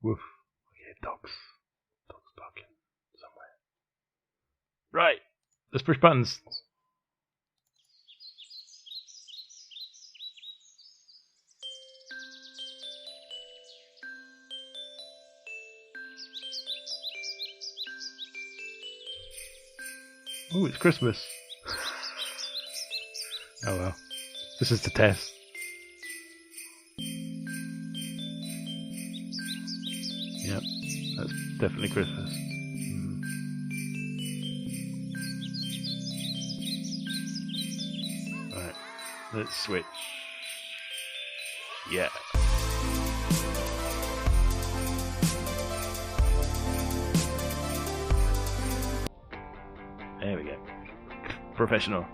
Woof. Okay, dogs. Dogs barking somewhere. Right. Let's push buttons. Ooh, it's Christmas. Oh well. This is the test. Yep, that's definitely Christmas. Right, let's switch. Yeah. There we go. Professional.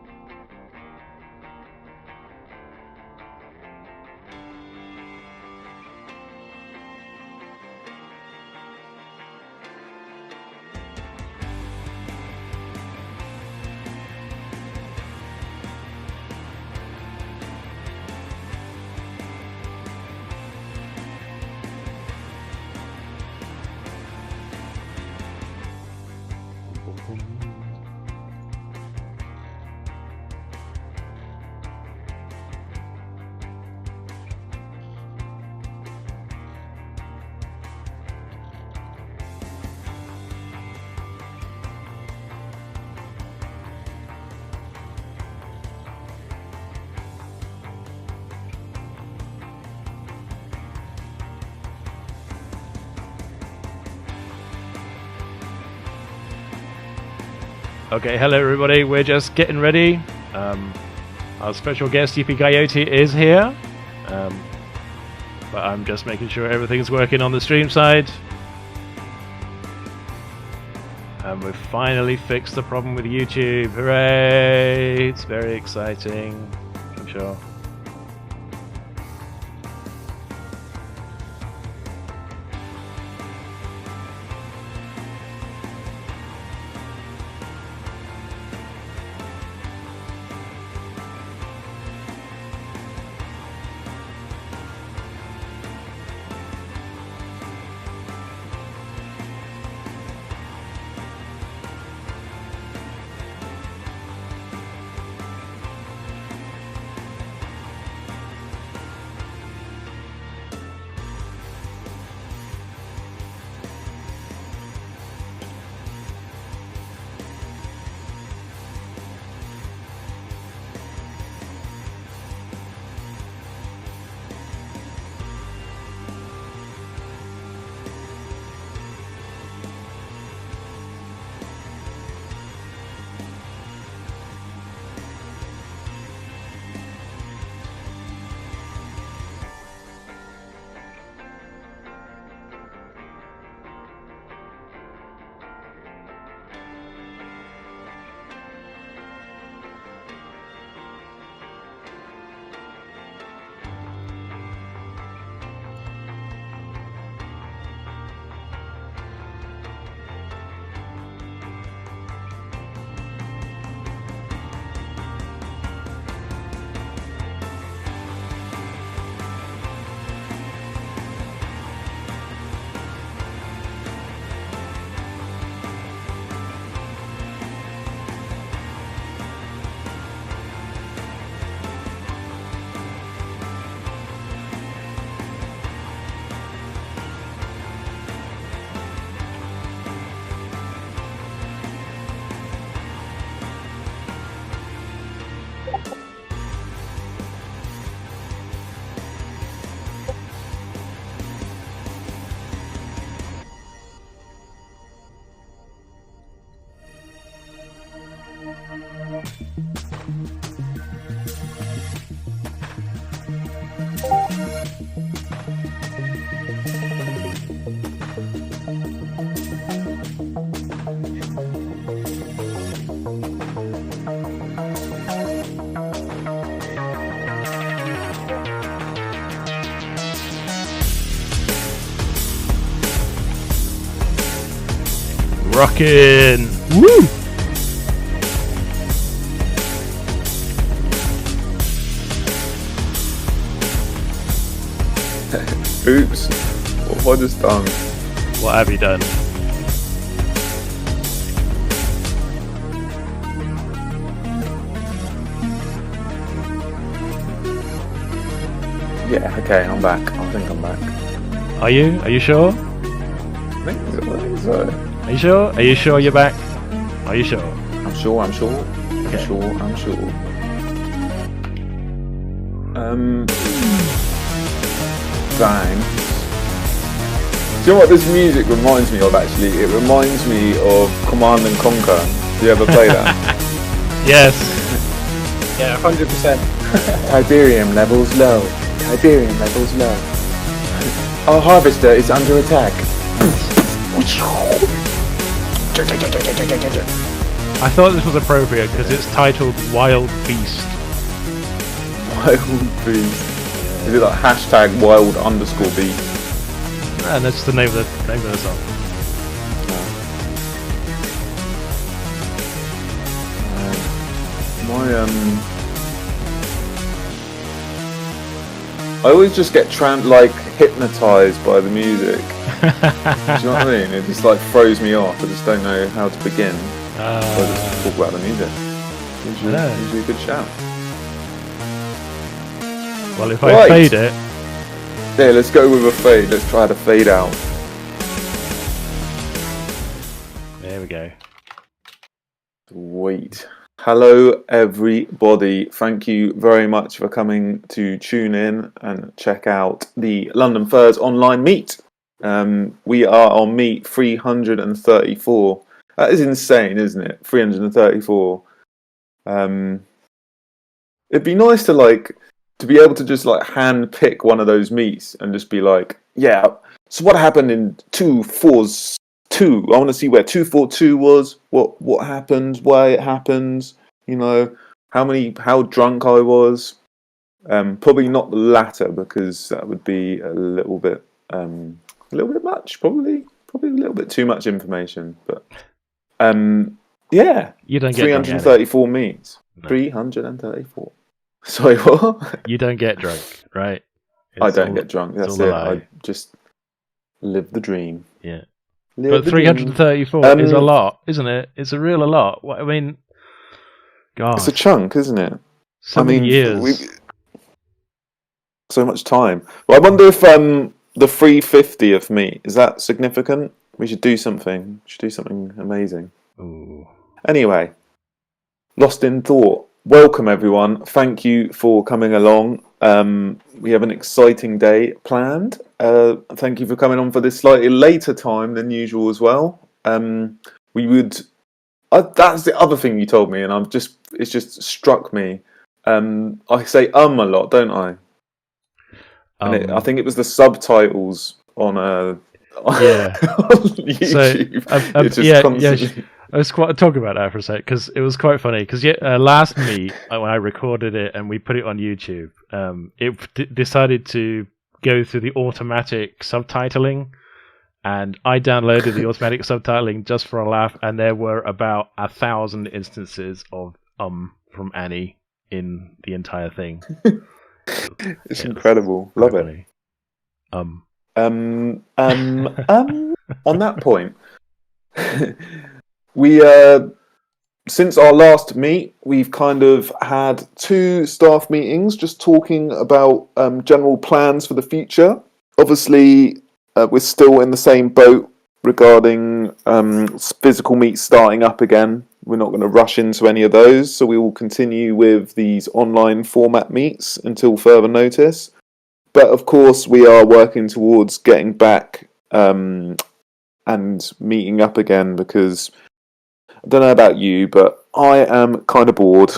Okay, hello everybody, we're just getting ready. Our special guest Yippee Coyote is here, but I'm just making sure everything's working on the stream side. And we've finally fixed the problem with YouTube. Hooray! It's very exciting, I'm sure. Rockin'! Woo! Oops. What have I just done? What have you done? Yeah, okay, I'm back. I think I'm back. Are you? Are you sure? I think so. Are you sure? Are you sure you're back? Are you sure? I'm sure. I'm sure. Thanks. Do you know what this music reminds me of, actually? It reminds me of Command and Conquer. Do you ever play that? Yes. Yeah, 100%. Tiberium levels low. Our harvester is under attack. I thought this was appropriate because it's titled Wild Beast. Wild beast. Is it like hashtag wild_beast? And that's the name of the song. I always just get hypnotized by the music. Do you know what I mean? It just like throws me off. I just don't know how to begin. So I just talk about the music. Usually a good shout. Well, if I fade it... Yeah, let's go with a fade. Let's try to fade out. There we go. Sweet. Hello, everybody. Thank you very much for coming to tune in and check out the London Furs online meet. We are on meet 334. That is insane, isn't it? 334. It'd be nice to be able to just hand pick one of those meets and just be like, yeah, so what happened in 242? I want to see where 242 was, what happened, why it happened, how drunk I was. Probably not the latter, because that would be a little bit much, probably a little bit too much information, but yeah. You don't get 334 meets. No. 334. Sorry, what? You don't get drunk, right? I don't get drunk. That's it. I just live the dream. Yeah. But 334 is a lot, isn't it? It's a real lot. I mean, God. It's a chunk, isn't it? So many years. So much time. Well, I wonder if the 350th meet, is that significant? We should do something. We should do something amazing. Ooh. Anyway, lost in thought. Welcome, everyone. Thank you for coming along. We have an exciting day planned. Thank you for coming on for this slightly later time than usual as well. We would... that's the other thing you told me, and it's just struck me. I say a lot, don't I? And I think it was the subtitles on YouTube. So, let's talk about that for a sec, because it was quite funny. Because last meet, when I recorded it and we put it on YouTube, it decided to go through the automatic subtitling, and I downloaded the automatic subtitling just for a laugh, and there were about 1,000 instances of from Annie in the entire thing. It's incredible. Love it. On that point, we since our last meet, we've kind of had 2 staff meetings just talking about general plans for the future. Obviously, we're still in the same boat regarding physical meets starting up again. We're not going to rush into any of those, so we will continue with these online format meets until further notice. But of course, we are working towards getting back and meeting up again, because I don't know about you, but I am kind of bored,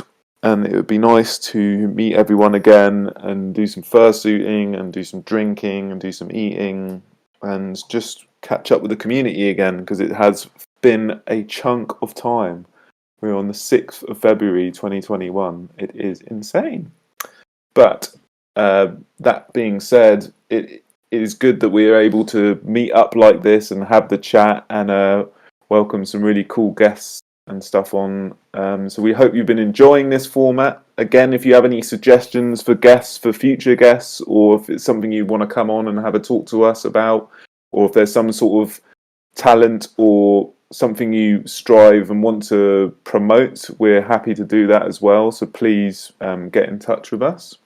and it would be nice to meet everyone again and do some fursuiting and do some drinking and do some eating and just catch up with the community again, because it has been a chunk of time. We're on the 6th of February 2021. It is insane. But that being said, it is good that we are able to meet up like this and have the chat and welcome some really cool guests and stuff on. So we hope you've been enjoying this format. Again, if you have any suggestions for guests, for future guests, or if it's something you want to come on and have a talk to us about, or if there's some sort of talent or something you strive and want to promote, we're happy to do that as well. So please get in touch with us.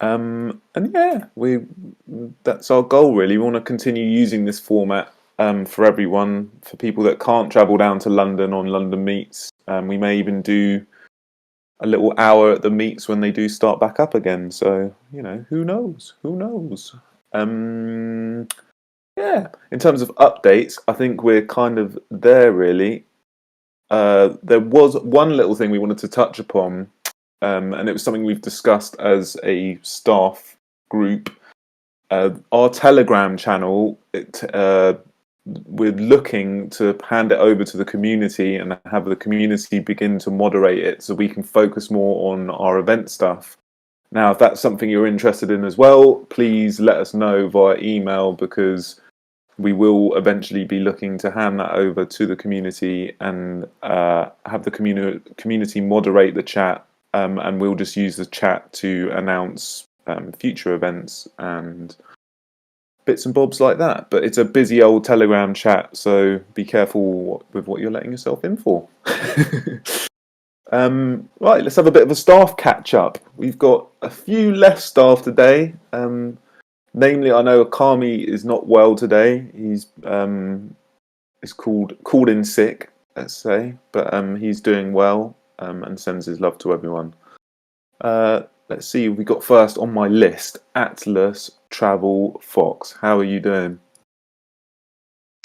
And yeah, that's our goal really. We want to continue using this format for everyone, for people that can't travel down to London on London Meets. We may even do a little hour at the meets when they do start back up again. So, you know, who knows? Who knows? Yeah, in terms of updates, I think we're kind of there really. There was one little thing we wanted to touch upon, and it was something we've discussed as a staff group. Our Telegram channel, we're looking to hand it over to the community and have the community begin to moderate it so we can focus more on our event stuff. Now, if that's something you're interested in as well, please let us know via email, because we will eventually be looking to hand that over to the community and have the community moderate the chat, and we'll just use the chat to announce future events and bits and bobs like that. But it's a busy old Telegram chat, so be careful with what you're letting yourself in for. Right, let's have a bit of a staff catch up. We've got a few less staff today. Namely, I know Akami is not well today. He's called in sick, let's say, but he's doing well and sends his love to everyone. Let's see, we got first on my list, Atlas Travel Fox. How are you doing?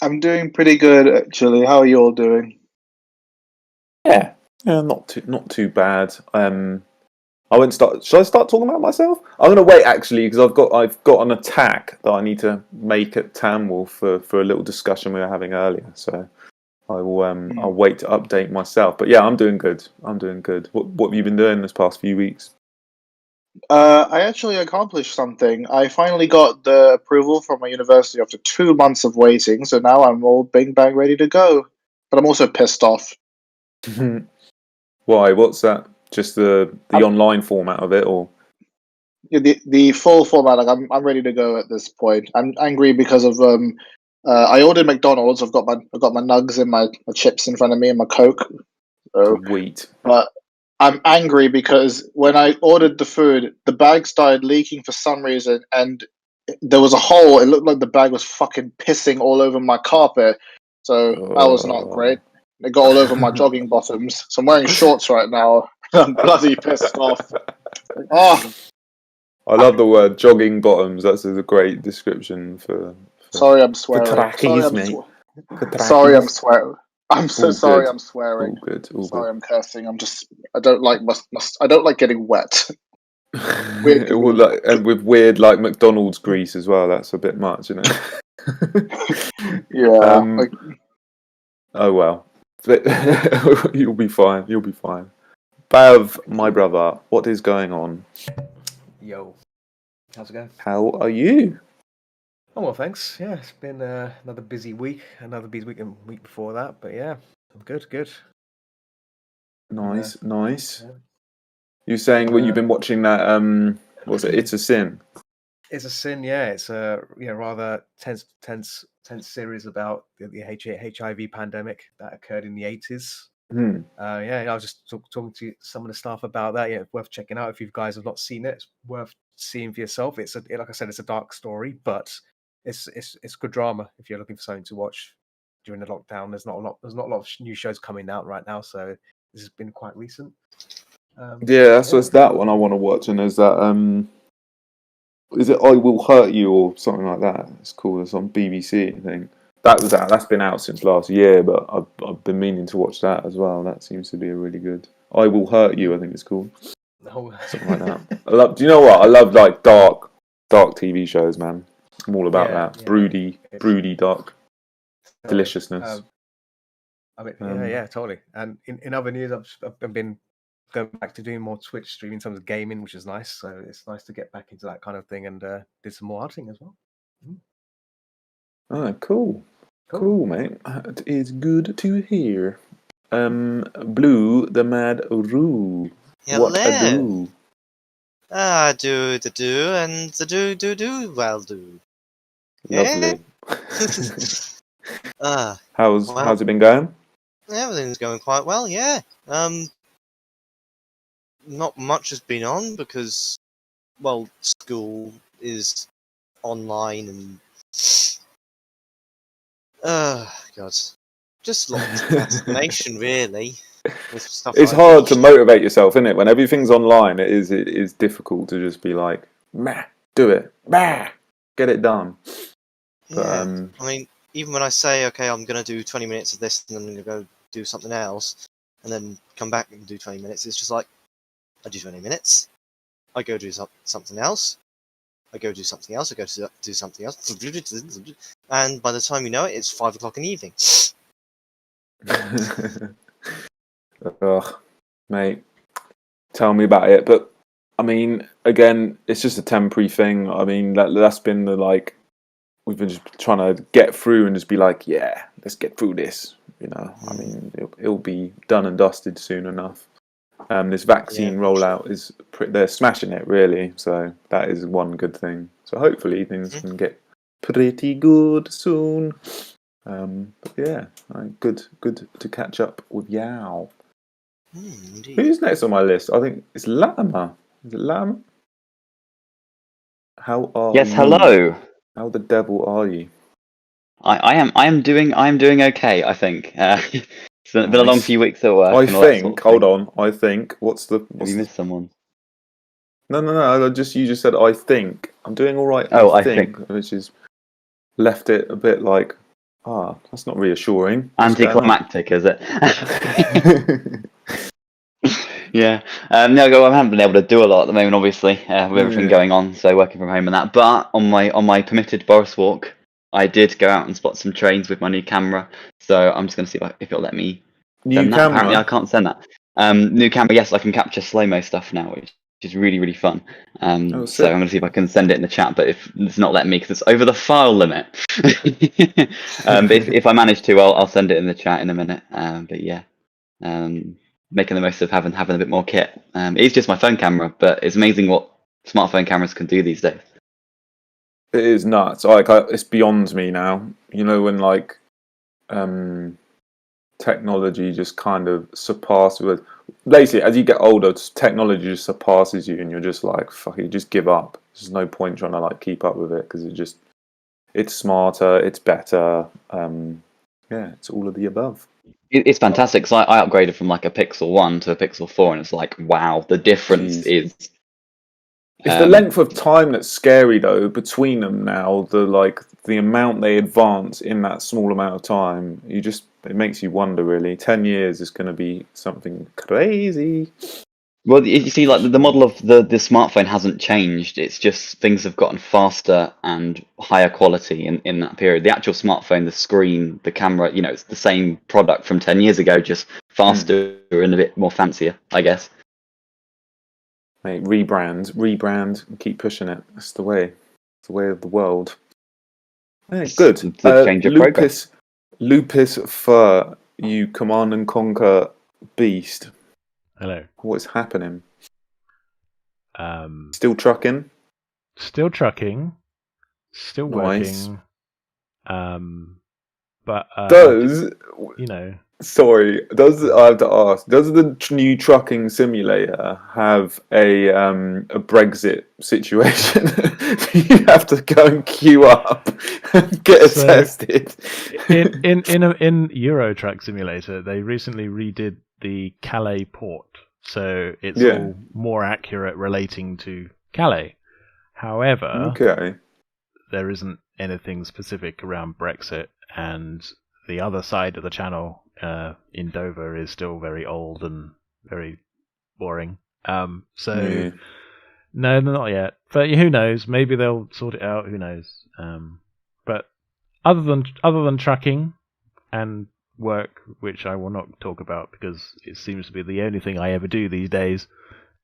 I'm doing pretty good, actually. How are you all doing? Yeah, not too bad. I won't start. Should I start talking about myself? I'm going to wait actually, because I've got an attack that I need to make at Tamworth for a little discussion we were having earlier. So I will I'll wait to update myself. But yeah, I'm doing good. What have you been doing this past few weeks? I actually accomplished something. I finally got the approval from my university after 2 months of waiting. So now I'm all bing bang ready to go. But I'm also pissed off. Why? What's that? Just the online format of it, or the full format? Like I'm ready to go at this point. I'm angry because of I ordered McDonald's. I've got my nugs and my chips in front of me and my Coke. So, wheat? but I'm angry because when I ordered the food, the bag started leaking for some reason, and there was a hole. It looked like the bag was fucking pissing all over my carpet. So that was not great. It got all over my jogging bottoms. So I'm wearing shorts right now. I'm bloody pissed off. Oh, I love the word jogging bottoms. That's a great description for sorry, I'm swearing. trackies, mate. Sorry, I'm swearing. I'm so sorry. I'm swearing. All good. Sorry, I'm cursing. I don't like I don't like getting wet. Weird. And with weird like McDonald's grease as well. That's a bit much, isn't it? Yeah. Oh well. You'll be fine. Bav, my brother, what is going on? Yo, how's it going? How are you? Oh well, thanks. Yeah, it's been another busy week, and week before that. But yeah, I'm good. Nice. Yeah. You're saying you've been watching that? What's it? It's a Sin. It's a Sin. Yeah, it's a rather tense series about the HIV pandemic that occurred in the 80s. I was just talking to some of the staff about that. Yeah, it's worth checking out if you guys have not seen it. It's worth seeing for yourself. Like I said, it's a dark story, but it's good drama if you're looking for something to watch during the lockdown. There's not a lot of new shows coming out right now, so this has been quite recent. So it's that one I want to watch, and there's that. Is it I Will Hurt You or something like that? It's called. It's on BBC, I think. That's been out since last year, but I've been meaning to watch that as well. That seems to be a really good. I Will Hurt You, I think it's called. Something like that. Do you know what? I love like dark TV shows, man. I'm all about that. Yeah. Broody, dark deliciousness. Totally. And in other news, I've been going back to doing more Twitch streaming in terms of gaming, which is nice. So it's nice to get back into that kind of thing and did some more hunting as well. Oh, cool, mate. That is good to hear. Blue the Mad Roo. What a Hello. do. Do the do and the do well do. Lovely. Well, How's it been going? everything's going quite well. Yeah. Not much has been on because, well, school is online and God, just lots of procrastination really. With stuff It's I hard to wish. motivate yourself, isn't it? When everything's online, it is difficult to just be like, meh, do it, meh, get it done. But Yeah. I mean, even when I say, okay, I'm going to do 20 minutes of this and then I'm going to go do something else and then come back and do 20 minutes, it's just like, I do 20 minutes, I go do something else, I go do something else, I go do something else, and by the time you know it, it's 5 o'clock in the evening. ugh, mate, tell me about it. But I mean, again, it's just a temporary thing. I mean, that's been the like, we've been just trying to get through and just be like, yeah, let's get through this. You know, I mean, it'll be done and dusted soon enough. This vaccine rollout is they're smashing it really, so that is one good thing. So hopefully things can get pretty good soon. But yeah, good to catch up with Yao. Indeed. Who's next on my list? I think it's Lama. Is it Lama? How are Yes, you? hello. How the devil are you? I am doing okay, I think. It's been a long Nice. few weeks at work I and all that sort think. of Hold thing. on. I think. Have you missed someone? No. You just said I think. I'm doing all right. Oh, I think, which is left it a bit like, that's not reassuring. What's going on? Anticlimactic, is it? Yeah. No, I haven't been able to do a lot at the moment, obviously, with everything going on. So working from home and that. But on my permitted Boris walk, I did go out and spot some trains with my new camera. So I'm just going to see if it'll let me New send that. camera. Apparently, I can't send that. New camera, yes, I can capture slow-mo stuff now, which is really, really fun. So I'm going to see if I can send it in the chat, but if it's not letting me because it's over the file limit. But if I manage to, I'll send it in the chat in a minute. But yeah, making the most of having a bit more kit. It's just my phone camera, but it's amazing what smartphone cameras can do these days. It is nuts. Like it's beyond me now. You know when like technology just kind of surpasses. Basically, as you get older, technology just surpasses you, and you're just like, fuck it, just give up. There's no point trying to like keep up with it because it's smarter, it's better. It's all of the above. It's fantastic because I upgraded from like a Pixel 1 to a Pixel 4, and it's like, wow, the difference is. It's the length of time that's scary though between them now. The amount they advance in that small amount of time. It makes you wonder really. 10 years is going to be something crazy. Well, you see, like the model of the smartphone hasn't changed. It's just things have gotten faster and higher quality in that period. The actual smartphone, the screen, the camera, it's the same product from 10 years ago, just faster and a bit more fancier, I guess. Mate, rebrand, and keep pushing it. That's the way. It's the way of the world. Hey, good. The change of progress. Lupus Fur, you command and conquer beast. Hello. What is happening? Still Still trucking. Still Nice. working. But Sorry, I have to ask, does the new trucking simulator have a Brexit situation? You have to go and queue up and get tested. in Euro Truck Simulator, they recently redid the Calais port, so it's all more accurate relating to Calais. However, there isn't anything specific around Brexit, and the other side of the channel in Dover is still very old and very boring. No, not yet. But who knows? Maybe they'll sort it out. Who knows? But other than trucking and work, which I will not talk about because it seems to be the only thing I ever do these days.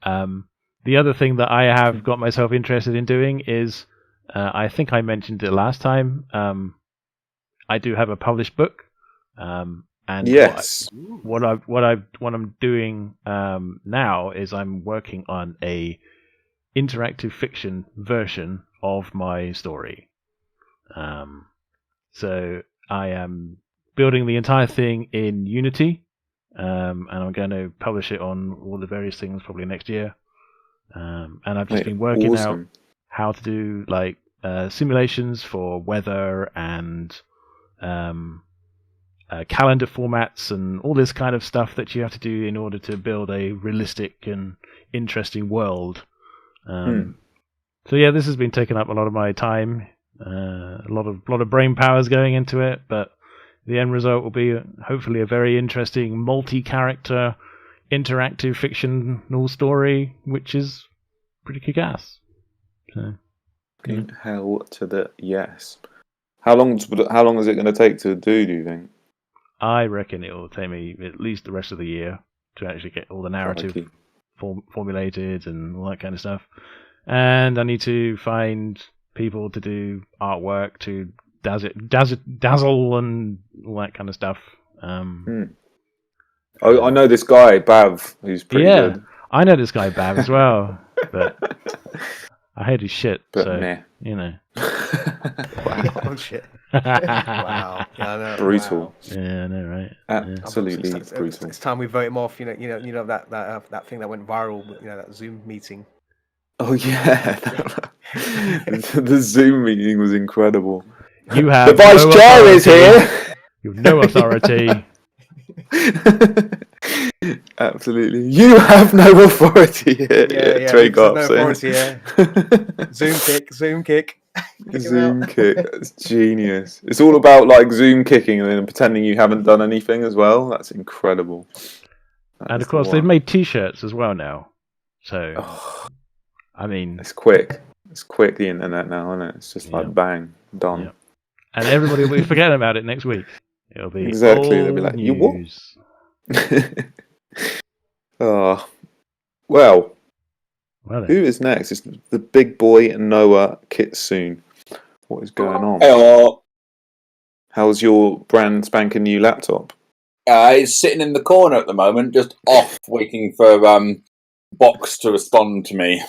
The other thing that I have got myself interested in doing is, I think I mentioned it last time. I do have a published book, And Yes. what I'm doing now is I'm working on a interactive fiction version of my story. So I am building the entire thing in Unity, and I'm going to publish it on all the various things probably next year. And I've just been working out how to do like simulations for weather and calendar formats and all this kind of stuff that you have to do in order to build a realistic and interesting world. So yeah, this has been taking up a lot of my time. A lot of brain power is going into it, but the end result will be hopefully a very interesting multi-character interactive fictional story, which is pretty kick-ass. So, hell to the yes. How long is it going to take to do you think? I reckon it will take me at least the rest of the year to actually get all the narrative formulated and all that kind of stuff. And I need to find people to do artwork to dazzle and all that kind of stuff. I know this guy Bav, who's pretty good. I know this guy Bav as well, but I hate his shit. But so meh. you know. Oh shit! Wow, yeah, I know. Brutal. Wow. Yeah, I know, right? Absolutely brutal. It's time we vote him off. You know that thing that went viral. That Zoom meeting. Oh yeah, the Zoom meeting was incredible. You have the vice chair is here. You have no authority. Absolutely, you have no authority here. Trey no authority here. Zoom kick. Zoom kick. That's genius. It's all about like Zoom kicking and then pretending you haven't done anything as well. That's incredible. And of course, they've made T-shirts as well now. So, I mean, it's quick. It's quick. The internet now, isn't it? It's just like bang, done. Yeah. And everybody will be forgetting about it next week. It'll be exactly. They'll be like, news. "You what?" Oh, well. Who is next? It's the big boy Noah Kitsune. What is going on? Hello. How's your brand spanking new laptop? It's sitting in the corner at the moment, just off, waiting for Box to respond to me.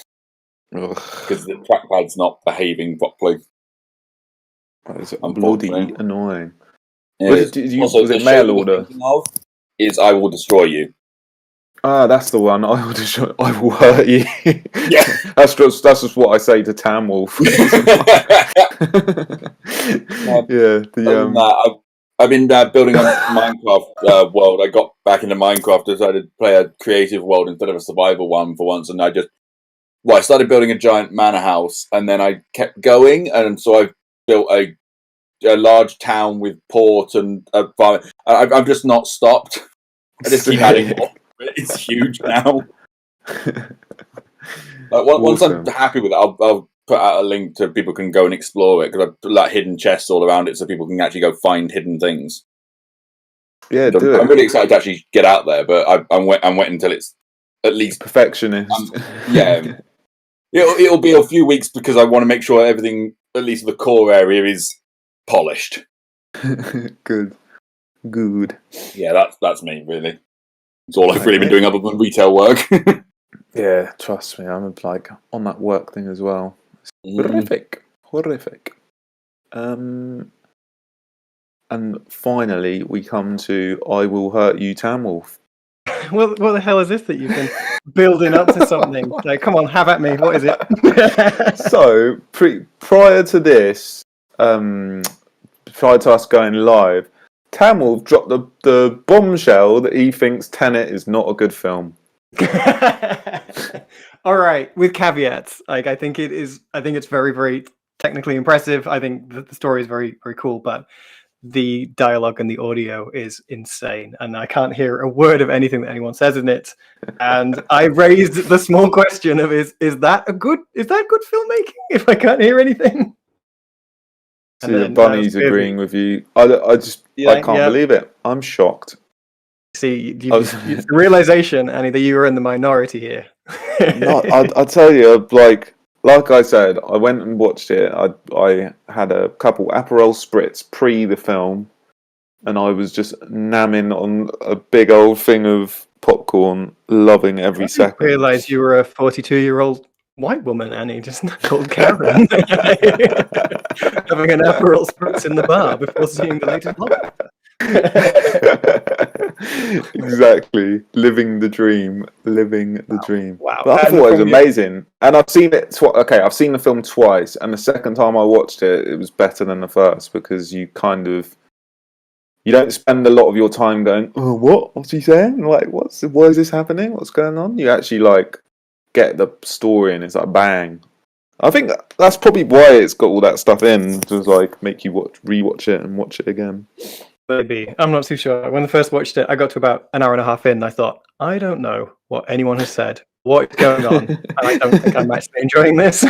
Because the trackpad's not behaving properly. That is bloody annoying. Yeah, was it mail order? Is I will destroy you. Ah, that's the one. I will hurt you. Yeah, that's just what I say to Tam Wolf. I've been building a Minecraft world. I got back into Minecraft, decided to play a creative world instead of a survival one for once, and I started building a giant manor house, and then I kept going, and so I've built a large town with port and a farm. I've just not stopped. I just keep adding more. It's huge now. Once I'm happy with it, I'll put out a link to people can go and explore it because I've put like hidden chests all around it so people can actually go find hidden things. Yeah, I'm really excited to actually get out there, but I'm waiting until it's at least perfectionist. It'll be a few weeks because I want to make sure everything, at least the core area, is polished. Good. Yeah, that's me really. It's all I've really been doing other than retail work. Yeah, trust me, I'm like on that work thing as well. It's horrific. And finally, we come to "I Will Hurt You, Tam Wolf." What the hell is this that you've been building up to something? Like, come on, have at me. What is it? So, prior to this, prior to us going live, Tam Wolf dropped the bombshell that he thinks Tenet is not a good film. All right, with caveats. Like, I think it's very, very technically impressive. I think the story is very, very cool, but the dialogue and the audio is insane, and I can't hear a word of anything that anyone says in it. And I raised the small question of is that good filmmaking if I can't hear anying? See, the bunny's agreeing with you. I can't believe it. I'm shocked. See, it's the realization, Annie, that you were in the minority here. No, I'll tell you, like I said, I went and watched it. I had a couple Aperol Spritz pre the film, and I was just namming on a big old thing of popcorn, loving every second. I realised you were a 42-year-old white woman, Annie, just called Karen, having an Aperol spritz in the bar before seeing the latest vlog. Exactly, living the dream. Wow. But I thought it was amazing, and I've seen it. I've seen the film twice, and the second time I watched it, it was better than the first because you don't spend a lot of your time going, "Oh, what's he saying? Like, why is this happening? What's going on?" You actually get the story, and it's like bang. I think that's probably why it's got all that stuff in to make you rewatch it and watch it again. Maybe. I'm not too sure. When I first watched it, I got to about an hour and a half in, and I thought, I don't know what anyone has said. What is going on? And I don't think I'm actually enjoying this.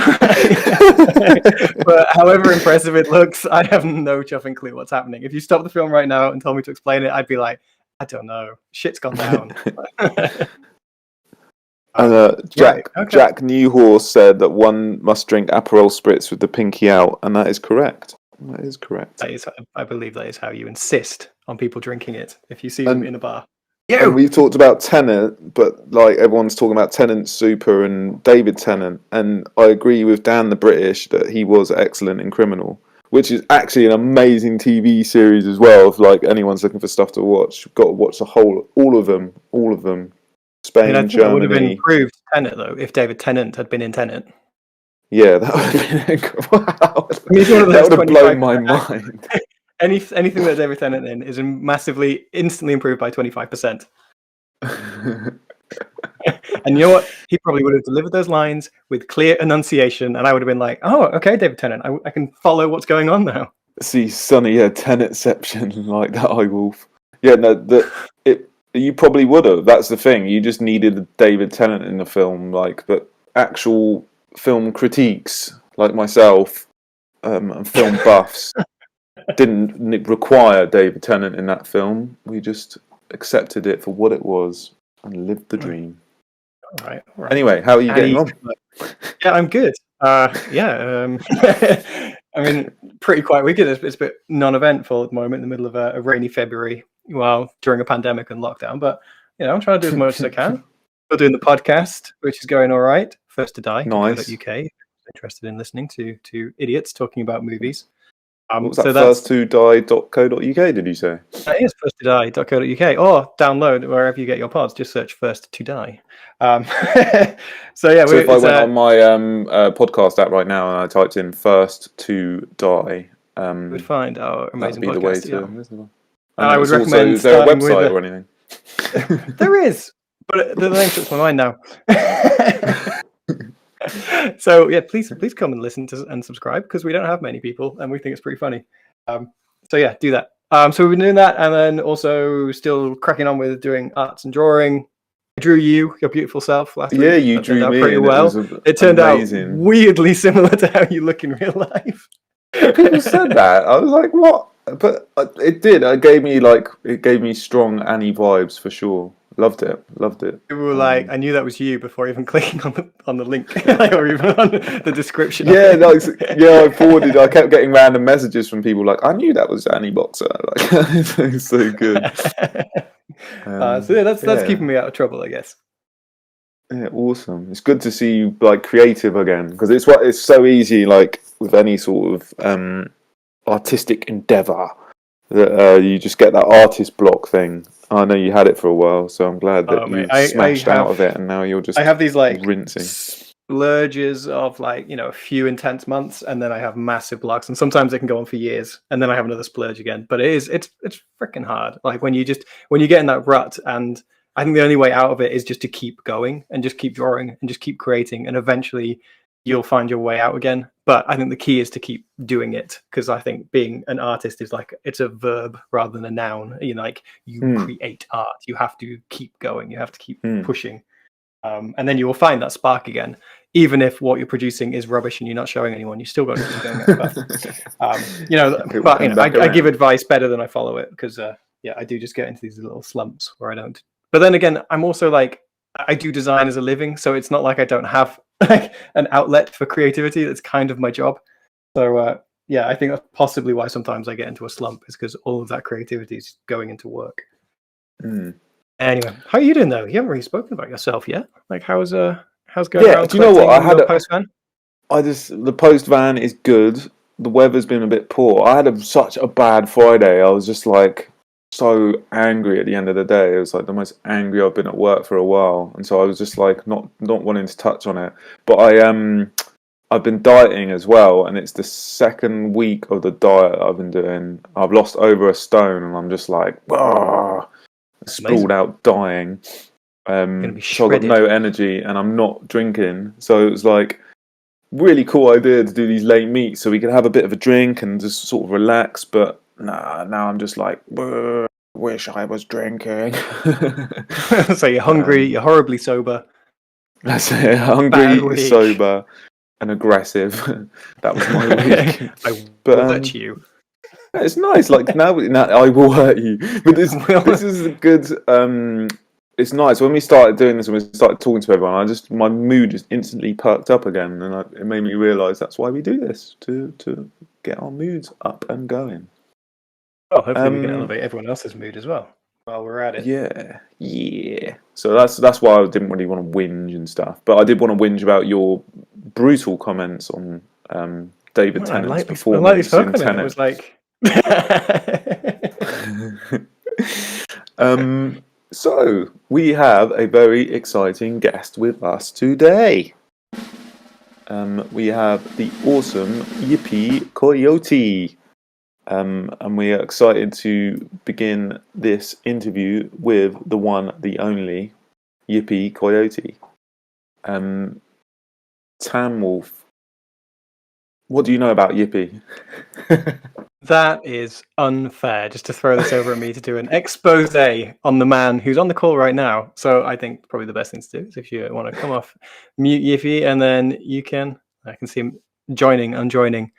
But however impressive it looks, I have no chuffing clue what's happening. If you stop the film right now and told me to explain it, I'd be like, I don't know. Shit's gone down. Jack Newhorse said that one must drink Aperol Spritz with the pinky out, and that is correct. That is correct. I believe that is how you insist on people drinking it if you see them in a bar. And we've talked about Tennant, but everyone's talking about Tennant Super and David Tennant, and I agree with Dan the British that he was excellent in Criminal, which is actually an amazing TV series as well. If anyone's looking for stuff to watch, you've got to watch all of them. Spain, I think Germany. It would have been improved Tennant though if David Tennant had been in Tennant. Yeah, that would have been wow. That would have blown my mind. Anything that David Tennant in is instantly improved by 25%. And you know what? He probably would have delivered those lines with clear enunciation, and I would have been like, "Oh, okay, David Tennant, I can follow what's going on now." See, Sonny, Tennantception like that. I wolf. Yeah, no, you probably would have. That's the thing. You just needed David Tennant in the film, but actual film critiques like myself and film buffs didn't require David Tennant in that film. We just accepted it for what it was and lived the dream. All right. Anyway, how are you getting on? Yeah, I'm good. I mean, pretty quiet weekend. It's a bit non-eventful at the moment in the middle of a rainy February, during a pandemic and lockdown. But I'm trying to do as much as I can. Still doing the podcast, which is going all right. First to Die. Nice. UK. Interested in listening to idiots talking about movies. What was that? First2die.co.uk, did you say? That is first2die.co.uk, or download wherever you get your pods. Just search First to Die. So if I went on my podcast app right now and I typed in First to Die, you would find our amazing that'd be podcast. the way to. I would recommend. Is there a website or anything? There is, but the name slips my mind now. So yeah, please come and listen to and subscribe because we don't have many people and we think it's pretty funny. So yeah, do that. So we've been doing that, and then also still cracking on with doing arts and drawing. I drew your beautiful self last week. Yeah, you drew me pretty well. It turned amazing. Out weirdly similar to how you look in real life. People said that. I was like, what? But it did. It gave me strong Annie vibes for sure. Loved it. People were like, I knew that was you before even clicking on the link or even on the description. Yeah, I kept getting random messages from people like, I knew that was Annie Boxer. It's so good. That's keeping me out of trouble, I guess. Yeah, awesome. It's good to see you creative again because it's so easy with any sort of artistic endeavor that you just get that artist block thing. I know you had it for a while, so I'm glad that you smashed out of it, and now you're just. I have these rinsing splurges of a few intense months, and then I have massive blocks, and sometimes it can go on for years, and then I have another splurge again. But it's freaking hard. When you get in that rut, and I think the only way out of it is just to keep going and just keep drawing and just keep creating, and eventually you'll find your way out again. But I think the key is to keep doing it, because I think being an artist is it's a verb rather than a noun. You create art. You have to keep going. You have to keep pushing. And then you will find that spark again. Even if what you're producing is rubbish and you're not showing anyone, you still got to keep going. I give advice better than I follow it, because I do just get into these little slumps where I don't. But then again, I'm also I do design as a living, so it's not like I don't have an outlet for creativity. That's kind of my job. So yeah, I think that's possibly why sometimes I get into a slump, is because all of that creativity is going into work. Anyway, how are you doing though? You haven't really spoken about yourself yet. Like, how's going around? Do you know what? I had post van. The post van is good. The weather's been a bit poor. I had such a bad Friday. I was just like so angry at the end of the day. It was like the most angry I've been at work for a while, and so I was just like not wanting to touch on it. But I've been dieting as well, and it's the second week of the diet I've been doing. I've lost over a stone, and I'm just like, sprawled out dying. So I've got no energy, and I'm not drinking. So it was like really cool idea to do these late meets, so we could have a bit of a drink and just sort of relax. But nah, now I'm just like, wish I was drinking. So you're hungry, you're horribly sober. That's it. Hungry, sober, and aggressive. That was my week. I will hurt you. It's nice. Like now I will hurt you. But this is a good. It's nice when we started doing this and we started talking to everyone. My mood just instantly perked up again, and it made me realise that's why we do this, to get our moods up and going. Oh, hopefully we can elevate everyone else's mood as well while we're at it. Yeah. So that's why I didn't really want to whinge and stuff, but I did want to whinge about your brutal comments on David Tennant's performance in Tenet. It was like. So we have a very exciting guest with us today. We have the awesome Yippee Coyote, and we are excited to begin this interview with the one, the only Yippee Coyote. Tanwolf, what do you know about Yippee? That is unfair, just to throw this over at me to do an expose on the man who's on the call right now. So I think probably the best thing to do is if you want to come off mute, Yippee, and then I can see him unjoining.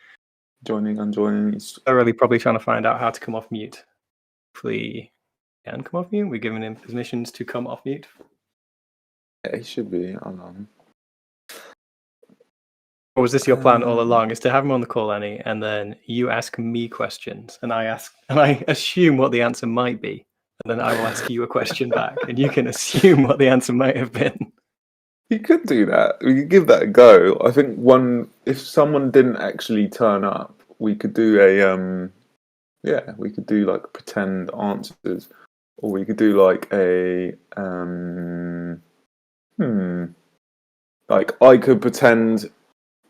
He's thoroughly probably trying to find out how to come off mute. Hopefully he can come off mute. We're giving him permissions to come off mute. Yeah, he should be. Hold on. Or was this your plan all along? Is to have him on the call, Annie, and then you ask me questions, and I assume what the answer might be, and then I will ask you a question back, and you can assume what the answer might have been. You could do that. We could give that a go. I think if someone didn't actually turn up, we could do we could do like pretend answers, or we could do like a like I could pretend.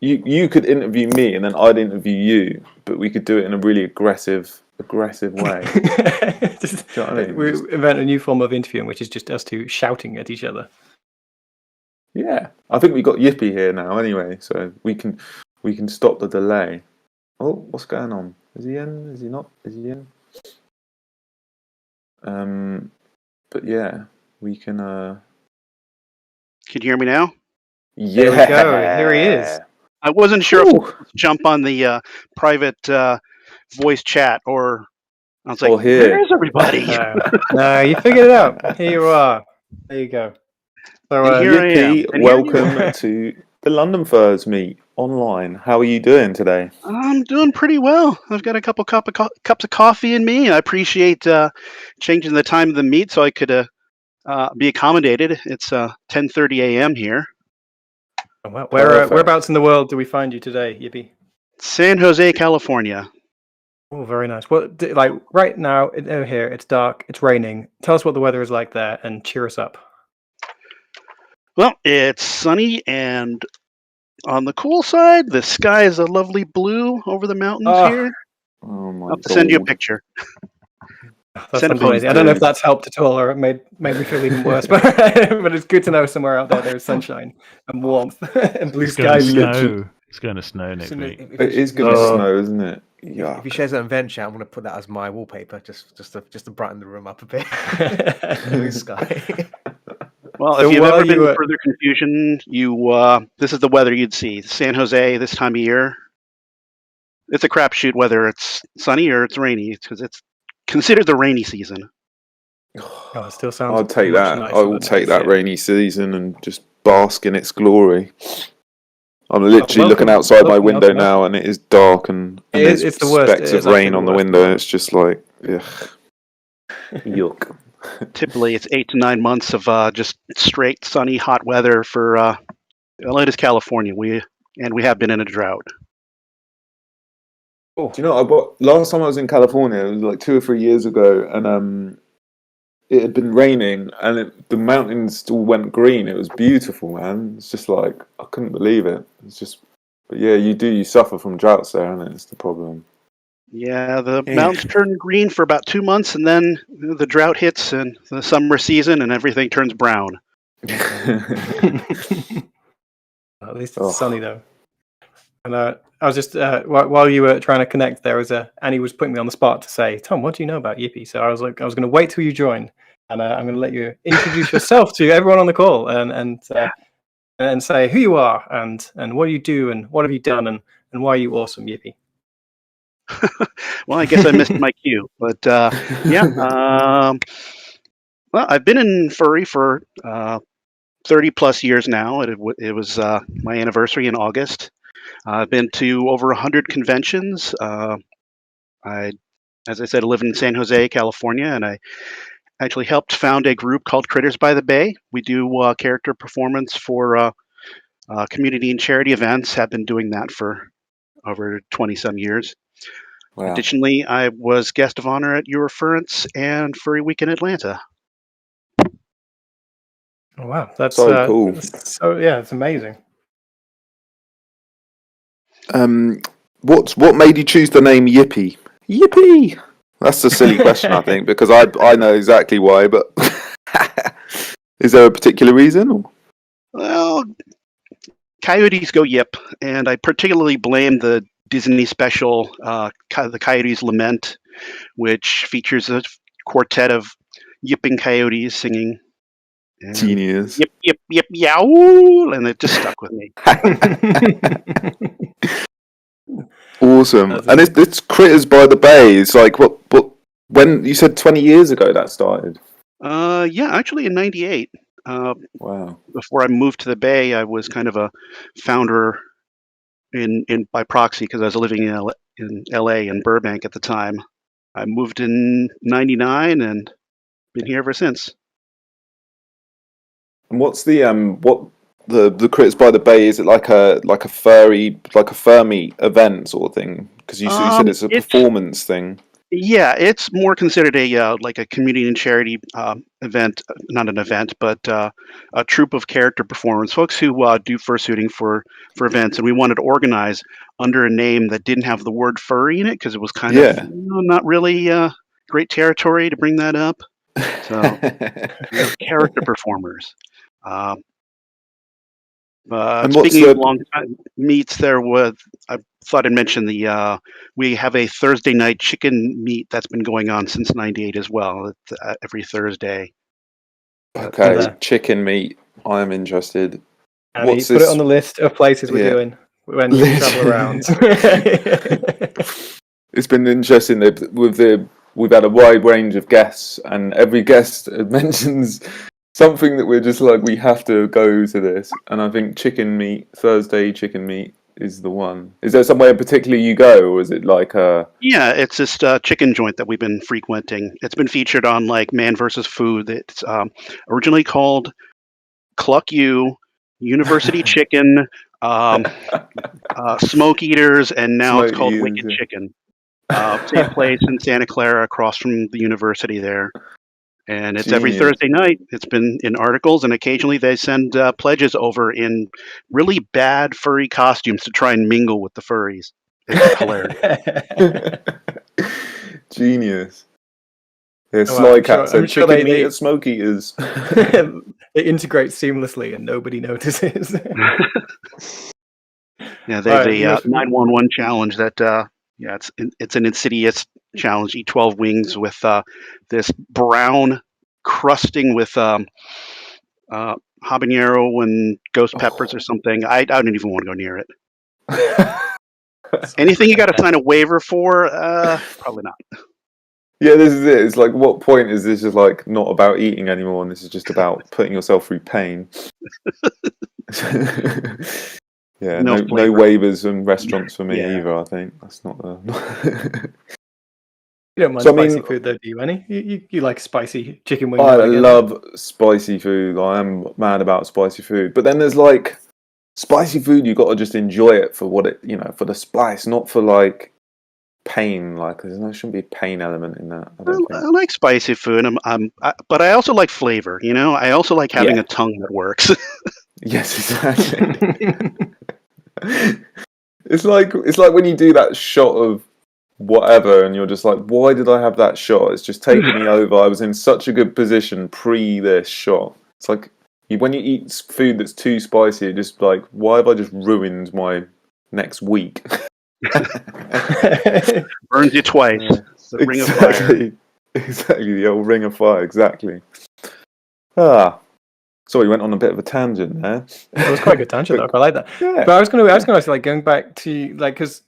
You could interview me and then I'd interview you, but we could do it in a really aggressive way. We invent a new form of interviewing, which is just us two shouting at each other. Yeah, I think we got Yippee here now anyway, so we can stop the delay. Oh, what's going on? Is he in? Is he not? Is he in? But yeah, we can. Can you hear me now? Yeah, there we go. Here he is. I wasn't sure if to jump on the private voice chat, or I was like, where is everybody? No, you figured it out. Here you are. There you go. So, Yippee, welcome to the LondonFurs meet online. How are you doing today? I'm doing pretty well. I've got a couple cups of coffee in me. I appreciate changing the time of the meet so I could be accommodated. It's 10:30 a.m. here. Whereabouts in the world do we find you today, Yippee? San Jose, California. Oh, very nice. Like right now, over here, it's dark, it's raining. Tell us what the weather is like there, and cheer us up. Well, it's sunny, and on the cool side, the sky is a lovely blue over the mountains here. Oh my I'll send you a picture. That's amazing. I don't know if that's helped at all, or it made me feel even worse. But it's good to know somewhere out there's sunshine and warmth and blue skies. It's going to snow next week. It is going to snow, isn't it? Yeah. If he shares that in vent chat, I'm going to put that as my wallpaper, just to brighten the room up a bit. Blue sky. Well, if you've ever been in further confusion, this is the weather you'd see. San Jose this time of year, it's a crapshoot whether it's sunny or it's rainy, because it's considered the rainy season. Oh, it still sounds. I'll take that. I will take that rainy season and just bask in its glory. I'm literally looking outside my window welcome. now, and it is dark, and there's It's the worst. specks of rain on the window, and it's just like, ugh, yuck. Typically, it's 8 to 9 months of just straight sunny, hot weather for it is California. We have been in a drought. Do you know, last time I was in California, it was like 2 or 3 years ago, and it had been raining, and the mountains still went green. It was beautiful, man. It's just like, I couldn't believe it. It's just, but yeah, you suffer from droughts there, and it's the problem. Yeah, the mountains turn green for about 2 months, and then the drought hits, and the summer season, and everything turns brown. At least it's sunny though. And I was just while you were trying to connect, Annie was putting me on the spot to say, Tom, what do you know about Yippee? So I was going to wait till you join, and I'm going to let you introduce yourself to everyone on the call, and say who you are, and what do you do, and what have you done, and why are you awesome, Yippee? Well, I guess I missed my cue, but yeah. Well, I've been in furry for 30 plus years now. It was my anniversary in August. I've been to over 100 conventions. As I said, I live in San Jose, California, and I actually helped found a group called Critters by the Bay. We do character performance for community and charity events. Have been doing that for over 20 some years. Wow. Additionally, I was guest of honor at Eurofurence and Furry Week in Atlanta. Oh wow, that's so cool. So yeah, it's amazing. What made you choose the name Yippee? Yippee! That's a silly question, I think, because I know exactly why, but is there a particular reason? Or? Well, coyotes go yip, and I particularly blame the Disney special, The Coyote's Lament, which features a quartet of yipping coyotes singing. Genius. Yip, yip, yip, yow, and it just stuck with me. Awesome. And it's Critters by the Bay. It's like, what, when you said 20 years ago that started? Yeah, actually in 98. Wow. Before I moved to the Bay, I was kind of a founder in by proxy because I was living in LA in Burbank at the time. I moved in 99 and been here ever since. And what's the the Critters by the Bay? Is it like a fur meet event sort of thing? Because you said it's a performance thing. Yeah, it's more considered a like a community and charity event, not an event, but a troupe of character performers, folks who do fursuiting for events, and we wanted to organize under a name that didn't have the word furry in it because it was kind of not really great territory to bring that up. So character performers. Speaking of long time meets, I thought I'd mention we have a Thursday night chicken meet that's been going on since '98 as well. It's, every Thursday. Okay, chicken meat. I am interested. Put it on the list of places we're doing when you travel around. It's been interesting we've had a wide range of guests, and every guest mentions something that we're just like, we have to go to this. And I think Thursday chicken meat is the one. Is there somewhere in particular you go, or is it like a... Yeah, it's this chicken joint that we've been frequenting. It's been featured on like Man vs. Food. It's originally called Cluck You, University Chicken, Smoke Eaters, and now it's called Wicked Chicken. Same place in Santa Clara across from the university there. And it's every Thursday night. It's been in articles, and occasionally they send pledges over in really bad furry costumes to try and mingle with the furries. It's hilarious. Genius. Yeah, Sly Cat said chicken meat at Smoke Eaters. It integrates seamlessly and nobody notices. Yeah, they have a 911 challenge that... Yeah, it's an insidious challenge. Eat 12 wings with this brown crusting with habanero and ghost peppers or something. I don't even want to go near it. Anything you got to sign a waiver for? Probably not. Yeah, this is it. It's like, what point is this just like not about eating anymore, and this is just about putting yourself through pain? Yeah, No no flavor. waivers and restaurants for me Yeah. either. I think that's not the. You don't mind So, I spicy mean- food though, do you, Annie? You like spicy chicken wing I now and again? love spicy food. I am mad about spicy food. But then there's like spicy food. You got to just enjoy it for what it, for the spice, not for like pain. Like there shouldn't be a pain element in that. I don't I think. like spicy food, but I also like flavor. I also like having Yeah. a tongue that works. Yes, exactly. It's like when you do that shot of whatever, and you're just like, why did I have that shot? It's just taking me over. I was in such a good position pre this shot. It's like when you eat food that's too spicy, it's just like, why have I just ruined my next week? Burns you twice. It's the ring of fire. Exactly, the old ring of fire. Exactly. Sorry, we went on a bit of a tangent there. It was quite a good tangent, though. I like that. Yeah. But I was going to ask, like, going back to like, because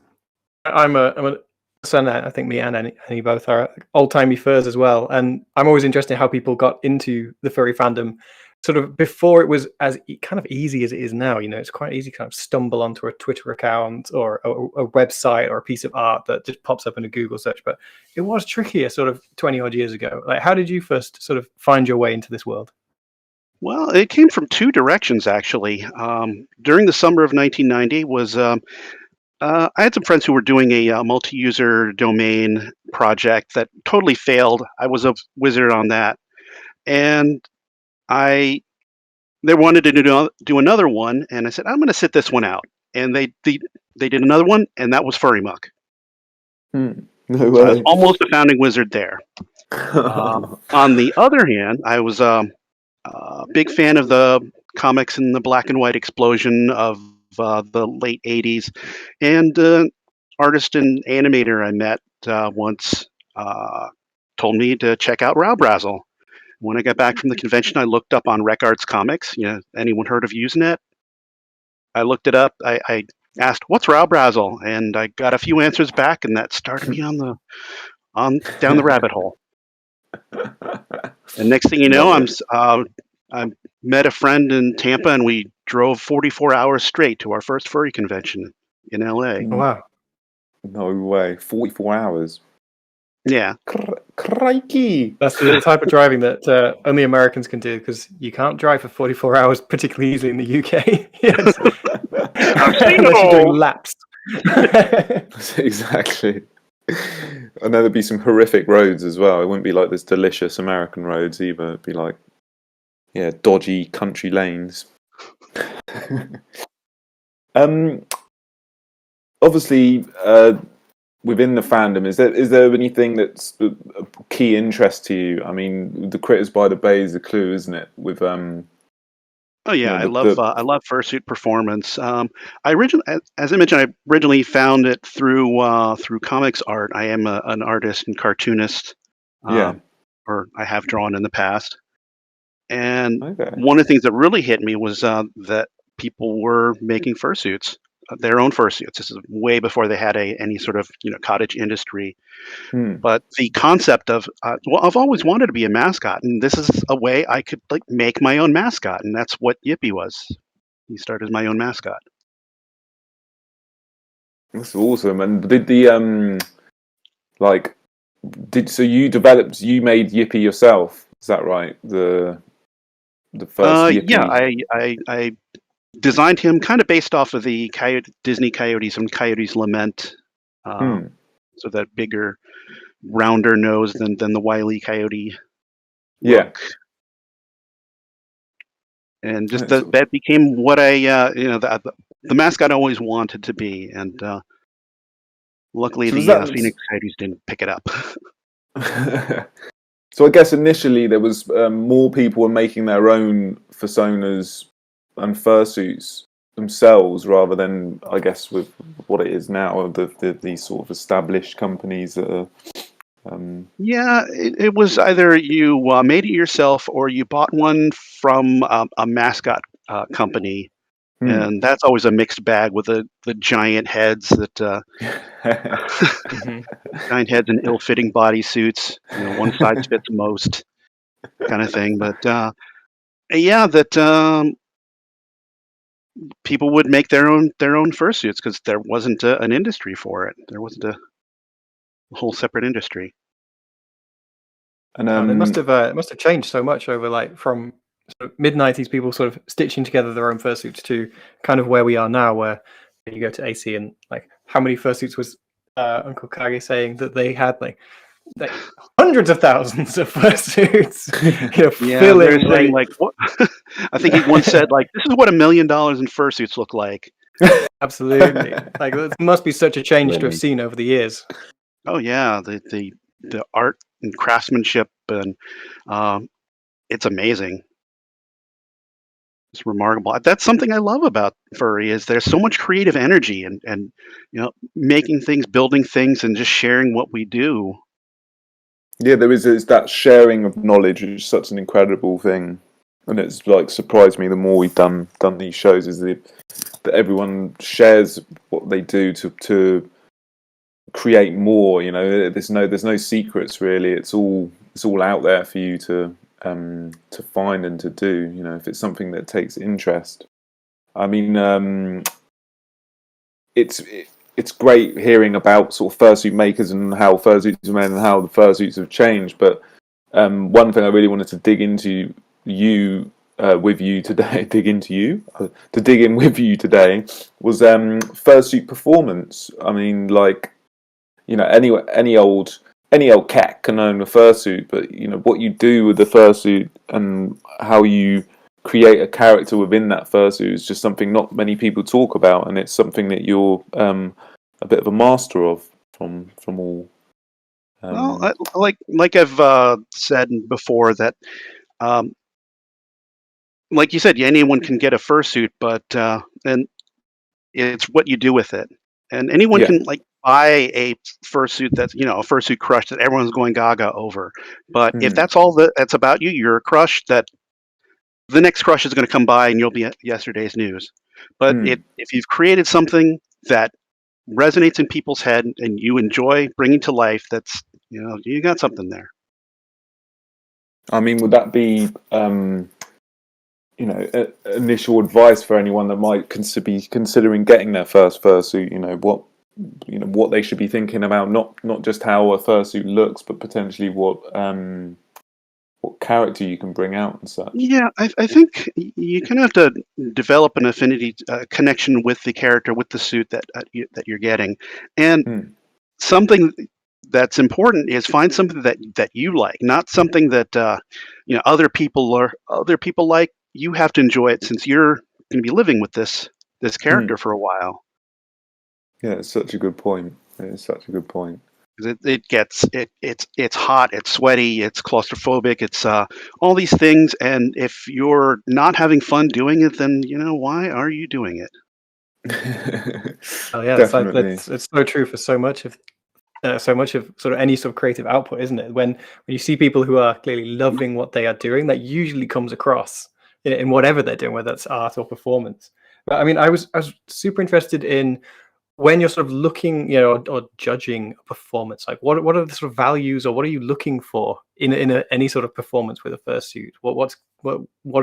I'm a son. I think me and Annie both are old timey furs as well, and I'm always interested in how people got into the furry fandom. Sort of before it was as kind of easy as it is now. It's quite easy to kind of stumble onto a Twitter account or a website or a piece of art that just pops up in a Google search. But it was trickier, sort of 20 odd years ago. Like, how did you first sort of find your way into this world? Well, it came from two directions, actually. During the summer of 1990 I had some friends who were doing a multi-user domain project that totally failed. I was a wizard on that. And they wanted to do another one, and I said, I'm going to sit this one out. And they did another one, and that was Furry Muck. No So I was way. almost a founding wizard there. On the other hand, I was a big fan of the comics and the black and white explosion of the late 80s. And artist and animator I met once told me to check out Rowbrazzle. When I got back from the convention, I looked up on RecArts Comics. Anyone heard of Usenet? I looked it up. I asked, "What's Rowbrazzle?" And I got a few answers back, and that started me on down the rabbit hole. And next thing you know, I met a friend in Tampa, and we drove 44 hours straight to our first furry convention in LA. Oh, wow. No way. 44 hours. Yeah. Crikey. That's the type of driving that only Americans can do, because you can't drive for 44 hours particularly easily in the UK. Yes. Unless you're doing laps. Exactly. I know there'd be some horrific roads as well. It wouldn't be like this delicious American roads either. It'd be like, dodgy country lanes. Obviously, within the fandom, is there anything that's a key interest to you? I mean, the Critters by the Bay is a clue, isn't it? With Oh yeah, I love fursuit performance. I originally, as I mentioned, I originally found it through comics art. I am an artist and cartoonist. Or I have drawn in the past. And one of the things that really hit me was that people were making fursuits, their own fursuits. This is way before they had any sort of cottage industry. But the concept of I've always wanted to be a mascot, and this is a way I could make my own mascot, and that's what Yippee was. He started as my own mascot. That's awesome. And did the you made Yippee yourself? Is that right? The first Yippee. Yeah, I designed him kind of based off of the Disney Coyotes and Coyotes Lament. So that bigger, rounder nose than the Wile E. Coyote look. And just that became what I the mascot I always wanted to be, and luckily the Phoenix Coyotes didn't pick it up. So I guess initially there was more people were making their own personas and fursuits themselves, rather than, I guess, with what it is now, these sort of established companies that are. Yeah, it was either you made it yourself or you bought one from a mascot company, and that's always a mixed bag with the giant heads giant heads and ill-fitting bodysuits. One size fits most, kind of thing. But people would make their own fursuits because there wasn't an industry for it. There wasn't a whole separate industry. And it must have changed so much over like from sort of mid-90s people sort of stitching together their own fursuits to kind of where we are now, where you go to AC and like how many fursuits was Uncle Kage saying that they had like hundreds of thousands of fursuits. They're saying like what? I think he once said like this is what $1 million in fursuits look like. Absolutely, like it must be such a change to have seen over the years. Oh yeah, the art and craftsmanship and it's amazing. It's remarkable. That's something I love about furry is there's so much creative energy and making things, building things, and just sharing what we do. Yeah, there is that sharing of knowledge, which is such an incredible thing, and it's like surprised me the more we've done these shows is that everyone shares what they do to create more. There's no secrets really. It's all out there for you to find and to do. If it's something that takes interest. I mean, it's great hearing about sort of fursuit makers and how fursuits are made and how the fursuits have changed. But one thing I really wanted to dig into with you today, dig in with you today was fursuit performance. I mean, like any old cat can own a fursuit, but what you do with the fursuit and how you create a character within that fursuit is just something not many people talk about, and it's something that you're a bit of a master of from all. Well, like I've said before that, like you said, anyone can get a fursuit, but and it's what you do with it, and anyone can like buy a fursuit that's a fursuit crush that everyone's going gaga over. But if that's all that's about you, you're a crush that the next crush is going to come by and you'll be at yesterday's news. But if you've created something that resonates in people's head and you enjoy bringing to life, that's you got something there. I mean, would that be initial advice for anyone that might be considering getting their first fursuit? What they should be thinking about, not just how a fursuit looks, but potentially what character you can bring out and such. Yeah, I think you kind of have to develop an affinity connection with the character, with the suit that you're getting, and something that's important is find something that you like, not something that other people like. You have to enjoy it since you're going to be living with this character for a while. Yeah, it's such a good point. It's hot, it's sweaty, it's claustrophobic, it's all these things, and if you're not having fun doing it, then why are you doing it? Oh yeah, it's so true for so much of sort of any sort of creative output, isn't it? When you see people who are clearly loving what they are doing, that usually comes across in whatever they're doing, whether it's art or performance. But I mean, I was super interested in when you're sort of looking, or judging a performance. Like, what are the sort of values, or what are you looking for in any sort of performance with a fursuit? What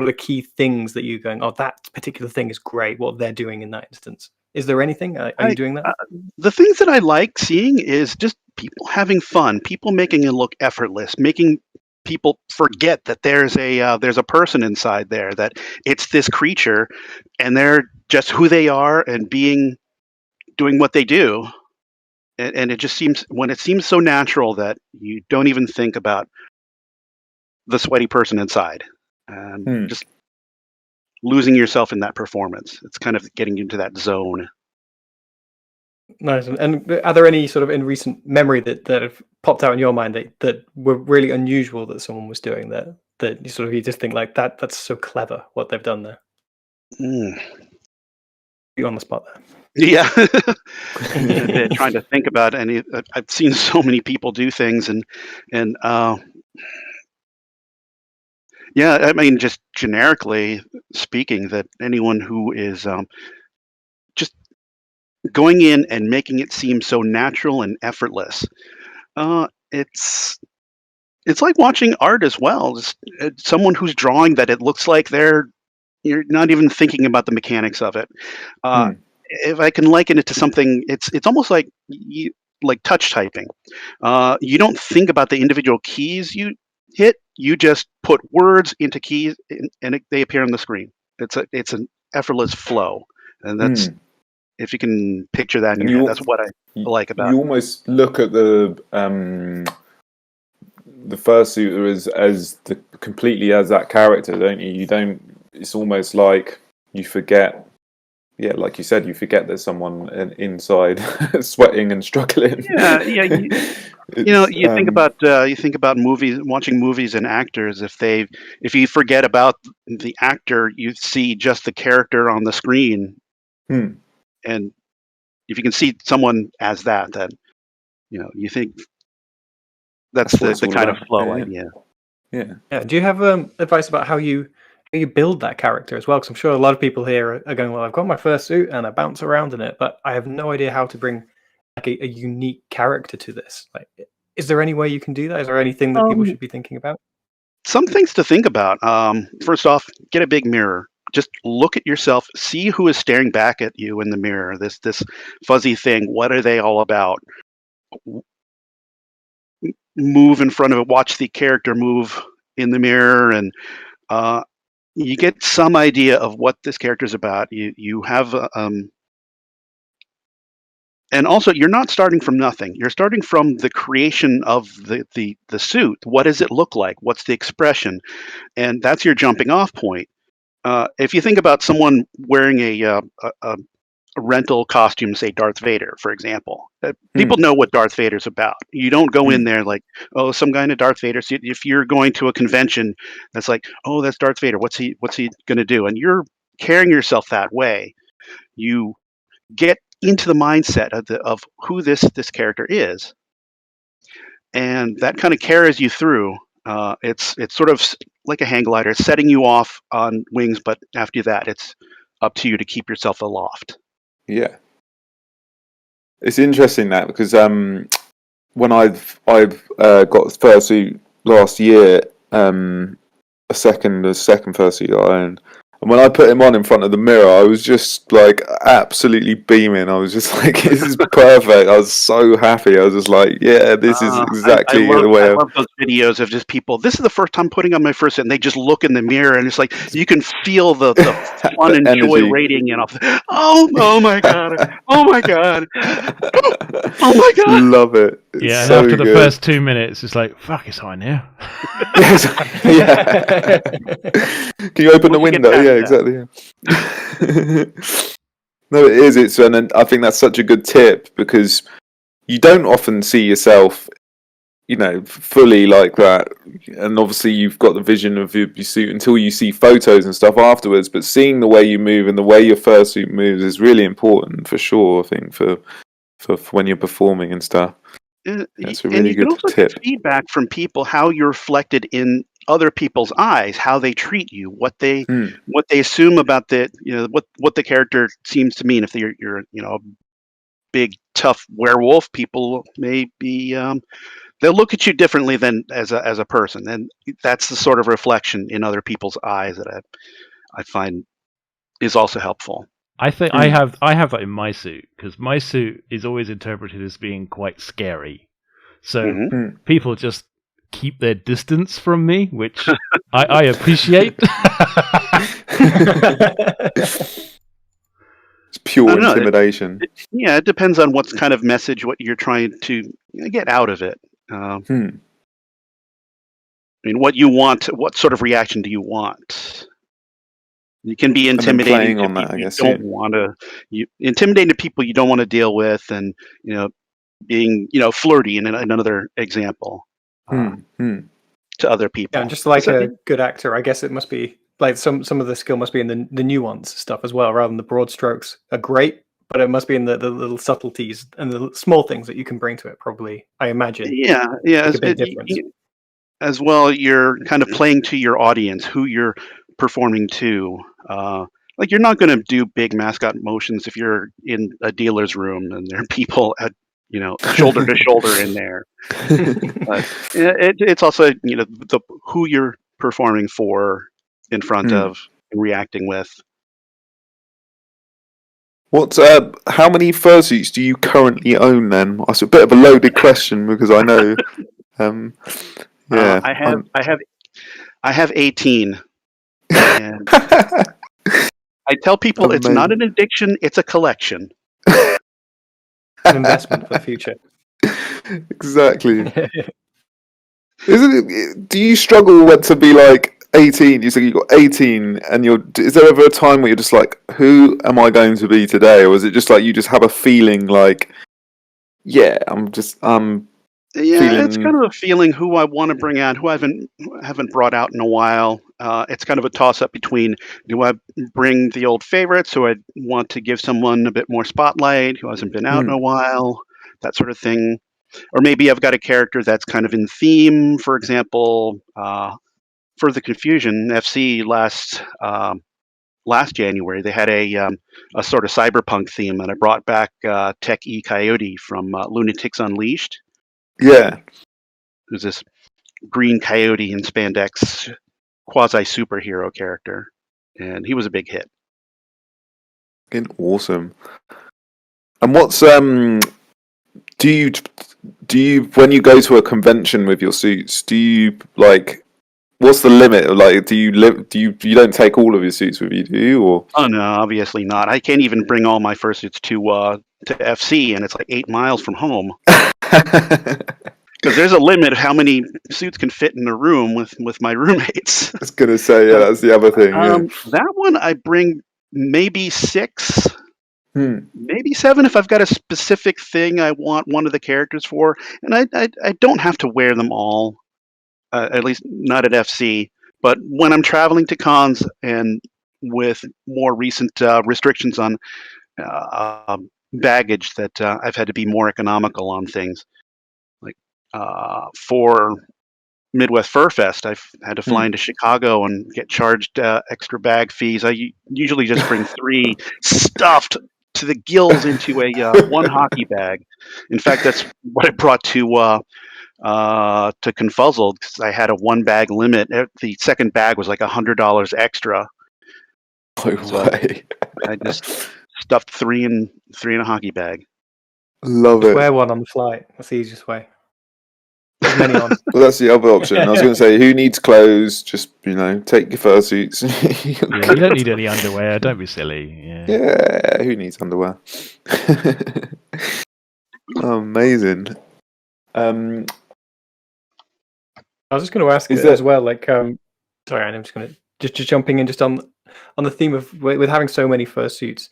are the key things that you're going, oh, that particular thing is great, what they're doing in that instance? Is there anything? Are you doing that? The things that I like seeing is just people having fun, people making it look effortless, making people forget that there's a person inside there, that it's this creature, and they're just who they are and doing what they do. And it just seems so natural that you don't even think about the sweaty person inside, and just losing yourself in that performance. It's kind of getting into that zone. Nice. And are there any sort of in recent memory that have popped out in your mind that were really unusual that someone was doing that you just think like that's so clever what they've done there? You on the spot there. Yeah. Trying to think about any. I've seen so many people do things, and yeah, I mean, just generically speaking, that anyone who is just going in and making it seem so natural and effortless, it's like watching art as well. Just someone who's drawing that it looks like they're you're not even thinking about the mechanics of it. If I can liken it to something, it's almost like touch typing. You don't think about the individual keys you hit. You just put words into keys, and they appear on the screen. It's an effortless flow, and that's if you can picture that in your head, that's what I like about. You almost look at the fursuiter as completely as that character, don't you? You don't. It's almost like you forget. Yeah, like you said, you forget there's someone inside sweating and struggling. Yeah. You think about movies, watching movies and actors. If you forget about the actor, you see just the character on the screen. And if you can see someone as that, then you think that's the kind of flow idea. Yeah. Do you have advice about how you build that character as well? Because I'm sure a lot of people here are going, well, I've got my fursuit and I bounce around in it, but I have no idea how to bring like a unique character to this. Like, is there any way you can do that? Is there anything that people should be thinking about? Some things to think about. First off, get a big mirror. Just look at yourself. See who is staring back at you in the mirror. This fuzzy thing. What are they all about? Move in front of it. Watch the character move in the mirror, and you get some idea of what this character is about. You have, and also you're not starting from nothing. You're starting from the creation of the suit. What does it look like? What's the expression? And that's your jumping off point. If you think about someone wearing a rental costume, say Darth Vader, for example, people know what Darth Vader's about. You don't go in there like, oh, some guy in a Darth Vader suit. If you're going to a convention, that's like, oh, that's Darth Vader. What's he going to do? And you're carrying yourself that way. You get into the mindset of who this character is, and that kind of carries you through. It's sort of like a hang glider, setting you off on wings, but after that, it's up to you to keep yourself aloft. Yeah, it's interesting that because when I've got fursuit last year, a second fursuit I owned, and when I put him on in front of the mirror, I was just like absolutely beaming. I was just like, "This is perfect." I was so happy. I was just like, "Yeah, this is exactly the way." I love those videos of just people. This is the first time putting on my fursuit, and they just look in the mirror, and it's like you can feel the fun and joy radiating off. Oh my god! Oh my god! Oh my god! Love it. It's and so after the good. first 2 minutes, it's like, fuck, it's hot in here. Yeah. Can you open the window? Yeah, exactly. Yeah. No, it is. It's and I think that's such a good tip because you don't often see yourself, fully like that. And obviously, you've got the vision of your suit until you see photos and stuff afterwards. But seeing the way you move and the way your fursuit moves is really important for sure. I think for when you're performing and stuff. That's a really good tip. And you can also get feedback from people how you're reflected in other people's eyes, how they treat you, what they assume about what the character seems to mean. If you're a big tough werewolf, people may be they'll look at you differently than as a person, and that's the sort of reflection in other people's eyes that I find is also helpful. I think I have that in my suit because my suit is always interpreted as being quite scary. So people just keep their distance from me, which I appreciate. It's pure intimidation. It depends on what kind of message, what you're trying to get out of it. I mean, what you want, what sort of reaction do you want? You can be intimidating to people you don't want to. Intimidating people you don't want to deal with, and being flirty in another example to other people. Yeah, and just like a good actor, I guess it must be like some of the skill must be in the nuance stuff as well, rather than the broad strokes are great, but it must be in the little subtleties and the small things that you can bring to it. Probably, I imagine. Yeah. As well, you're kind of playing to your audience, who you're performing to. Like you're not going to do big mascot motions if you're in a dealer's room and there are people at shoulder to shoulder in there. But it's also who you're performing for in front of, reacting with. What? How many fursuits do you currently own? Then that's a bit of a loaded question because I know. Yeah, I have 18, and I tell people it's not an addiction; it's a collection. An investment for the future. Exactly. Isn't it? Do you struggle to be like 18? You said you got 18, and is there ever a time where you're just like, who am I going to be today? Or is it just like you just have a feeling like, yeah, Yeah, it's kind of a feeling who I want to bring out, who I haven't brought out in a while. It's kind of a toss-up between, do I bring the old favorites, who I want to give someone a bit more spotlight, who hasn't been out in a while, that sort of thing. Or maybe I've got a character that's kind of in theme. For example, for the Confusion FC last January, they had a sort of cyberpunk theme, and I brought back Yippee Coyote from Lunatics Unleashed. Yeah. Who's this green coyote in spandex quasi-superhero character. And he was a big hit. Awesome. And what's do you when you go to a convention with your suits, do you like, what's the limit? Like, do you don't take all of your suits with you, do you? Or oh no, obviously not. I can't even bring all my fursuits to FC, and it's like 8 miles from home. Because there's a limit of how many suits can fit in a room with my roommates. I was gonna say, yeah, that's the other thing. That one I bring maybe 6, maybe 7 if I've got a specific thing I want one of the characters for, and I don't have to wear them all, at least not at FC. But when I'm traveling to cons and with more recent restrictions on baggage, that I've had to be more economical on things. Like for Midwest Fur Fest, I've had to fly into Chicago and get charged extra bag fees. I usually just bring 3 stuffed to the gills into a one hockey bag. In fact, that's what I brought to Confuzzled, because I had a 1 bag limit. The second bag was like $100 extra. So I just stuffed 3 in a hockey bag. Love it. Wear one on the flight. That's the easiest way. As many on. Well, that's the other option. I was going to say, who needs clothes? Just, take your fursuits. You don't need any underwear. Don't be silly. Yeah, who needs underwear? Amazing. I was just going to ask as well, like, sorry, I'm just going to just jumping in just on the theme of with having so many fursuits.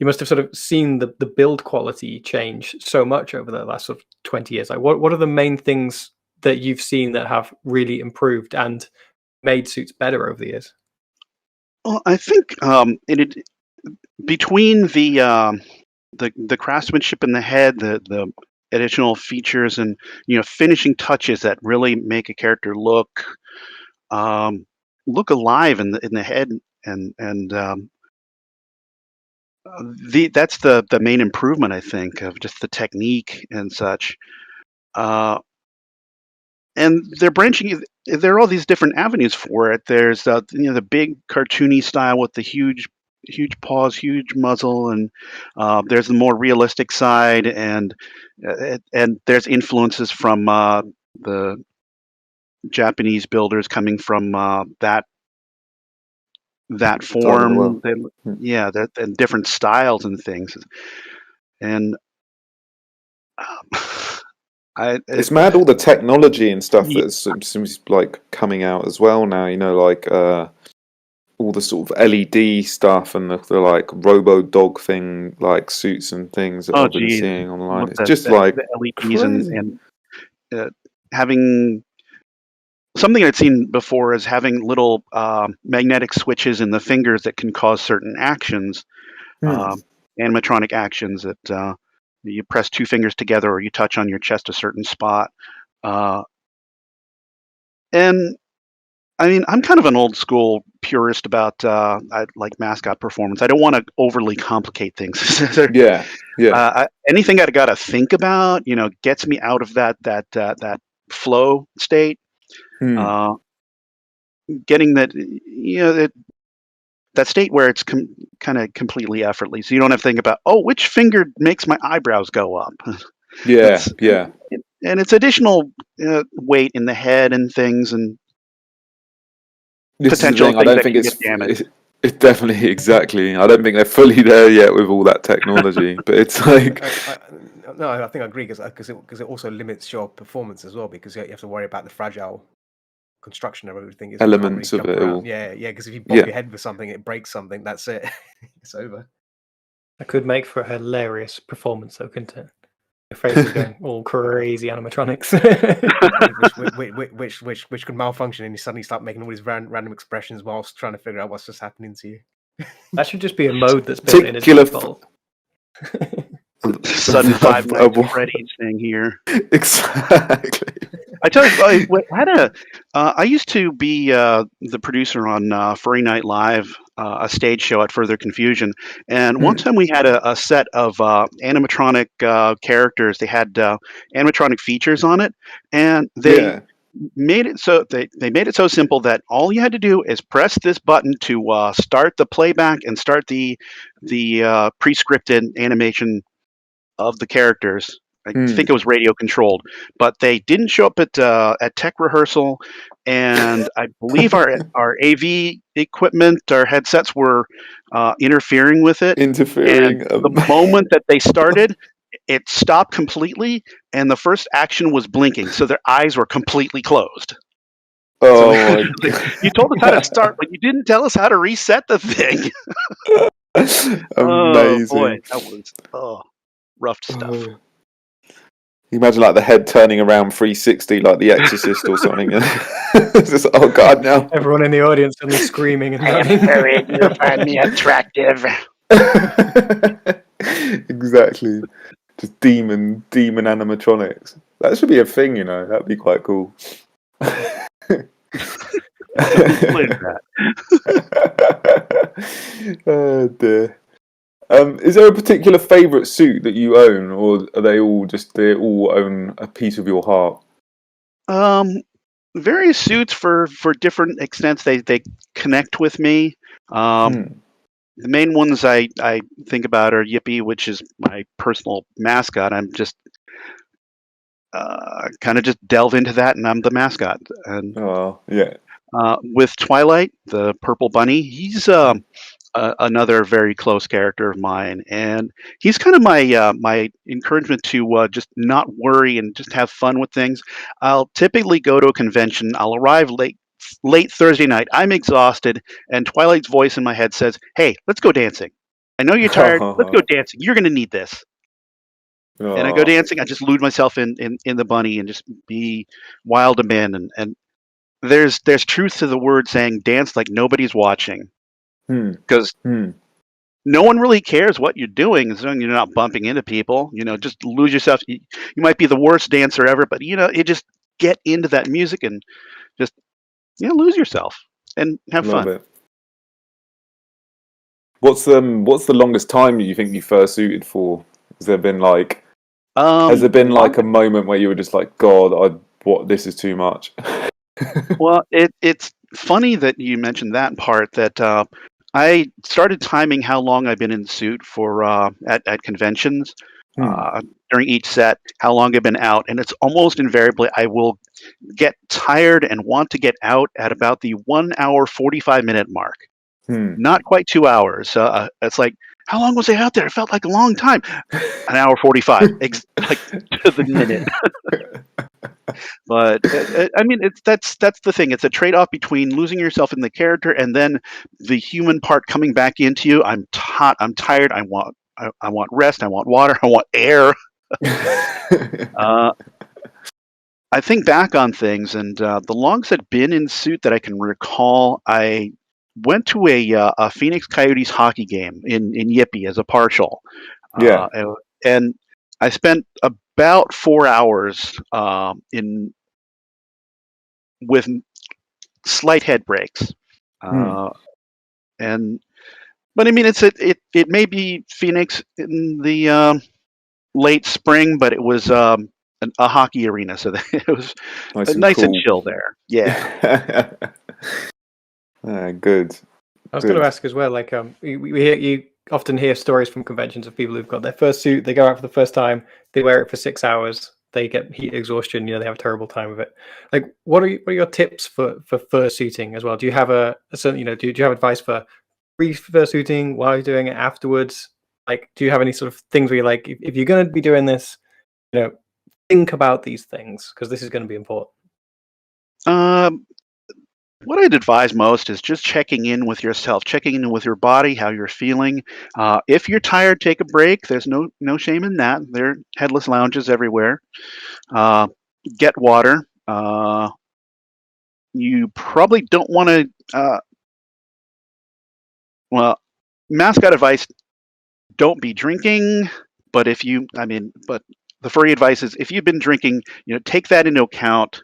You must have sort of seen the build quality change so much over the last sort of 20 years. Like, what are the main things that you've seen that have really improved and made suits better over the years? Well, I think between the craftsmanship in the head, the additional features, and finishing touches that really make a character look alive in the head, and that's the main improvement, I think, of just the technique and such. And they're branching. There are all these different avenues for it. There's the big cartoony style with the huge paws, huge muzzle, and there's the more realistic side, and there's influences from the Japanese builders coming from that form. And different styles and things, and it's mad, all the technology and stuff that seems like coming out as well now. Like all the sort of LED stuff and the like Robo Dog thing, like suits and things that I've been seeing online. It's just like the LEDs and having something I'd seen before is having little magnetic switches in the fingers that can cause certain actions, animatronic actions that. You press 2 fingers together, or you touch on your chest a certain spot. And I mean, I'm kind of an old school purist about I like mascot performance. I don't want to overly complicate things. Anything I got to think about, gets me out of that flow state. Getting that, that state where it's kind of completely effortless. You don't have to think about, oh, which finger makes my eyebrows go up. Yeah, yeah. And it's additional weight in the head and things, and This potential is the thing. I things don't that think can get damaged. it's definitely exactly. I don't think they're fully there yet with all that technology. But it's like, no, I think I agree because it also limits your performance as well, because you have to worry about the fragile construction of everything. Elements of it all. Yeah. Because if you bump your head with something, it breaks something. That's it. It's over. That could make for a hilarious performance, though, couldn't it? Your face is going all crazy animatronics, which could malfunction, and you suddenly start making all these random expressions whilst trying to figure out what's just happening to you. That should just be a mode that's built in as default. Sudden Five Nights at Freddy's thing here. Exactly. I tell you, I used to be the producer on Furry Night Live, a stage show at Further Confusion, and one time we had a set of animatronic characters. They had animatronic features on it, and they made it so they made it so simple that all you had to do is press this button to start the playback and start the pre-scripted animation of the characters. I think it was radio controlled, but they didn't show up at tech rehearsal, and I believe our AV equipment, our headsets were interfering with it. And the moment that they started, it stopped completely, and the first action was blinking, so their eyes were completely closed. Oh, so you told us how to start, but you didn't tell us how to reset the thing. Amazing. Oh boy, that was rough stuff. You imagine like the head turning around 360 like The Exorcist or something. It's just, oh god, now everyone in the audience suddenly screaming and running. You find me attractive. Exactly. Just demon animatronics. That should be a thing, you know. That'd be quite cool. Oh dear. Is there a particular favourite suit that you own, or are they all own a piece of your heart? Various suits for different extents. They connect with me. The main ones I think about are Yippee, which is my personal mascot. I'm just kind of just delve into that, and I'm the mascot. And with Twilight, the purple bunny, he's another very close character of mine, and he's kind of my encouragement to just not worry and just have fun with things. I'll typically go to a convention. I'll arrive late Thursday night. I'm exhausted, and Twilight's voice in my head says, "Hey, let's go dancing. I know you're tired. Let's go dancing. You're going to need this." And I go dancing. I just lose myself in the bunny and just be wild abandon. And there's truth to the word saying dance like nobody's watching. Because no one really cares what you're doing as long as you're not bumping into people. You know, just lose yourself. You might be the worst dancer ever, but you just get into that music and just lose yourself and have fun. Love it. What's the longest time you think you fursuited for? Has there been like a moment where you were just like, God, this is too much? Well, it's funny that you mentioned that part. That I started timing how long I've been in the suit for at conventions during each set, how long I've been out, and it's almost invariably I will get tired and want to get out at about the 1 hour 45-minute mark. Not quite 2 hours. It's like, how long was I out there? It felt like a long time. 1 hour 45, like to the minute. But I mean, that's the thing. It's a trade-off between losing yourself in the character and then the human part coming back into you. I'm hot. I'm tired. I want rest. I want water. I want air. I think back on things, and the longest I've been in suit that I can recall, I went to a Phoenix Coyotes hockey game in Yippee as a partial. And I spent about 4 hours with slight head breaks. But I mean, it may be Phoenix in the late spring, but it was a hockey arena, so it was nice and chill there. Yeah. Good. I was going to ask as well. Like, you often hear stories from conventions of people who've got their fursuit. They go out for the first time. They wear it for 6 hours. They get heat exhaustion. They have a terrible time with it. Like, what are your tips for fursuiting as well? Do you have a certain, do you have advice for pre-fursuiting while you're doing it afterwards? Like, do you have any sort of things where you're like, if you're going to be doing this, think about these things because this is going to be important. What I'd advise most is just checking in with yourself, checking in with your body, how you're feeling. If you're tired, take a break. There's no shame in that. There are headless lounges everywhere. Get water. You probably don't want to. Well, mascot advice: don't be drinking. But but the furry advice is if you've been drinking, take that into account.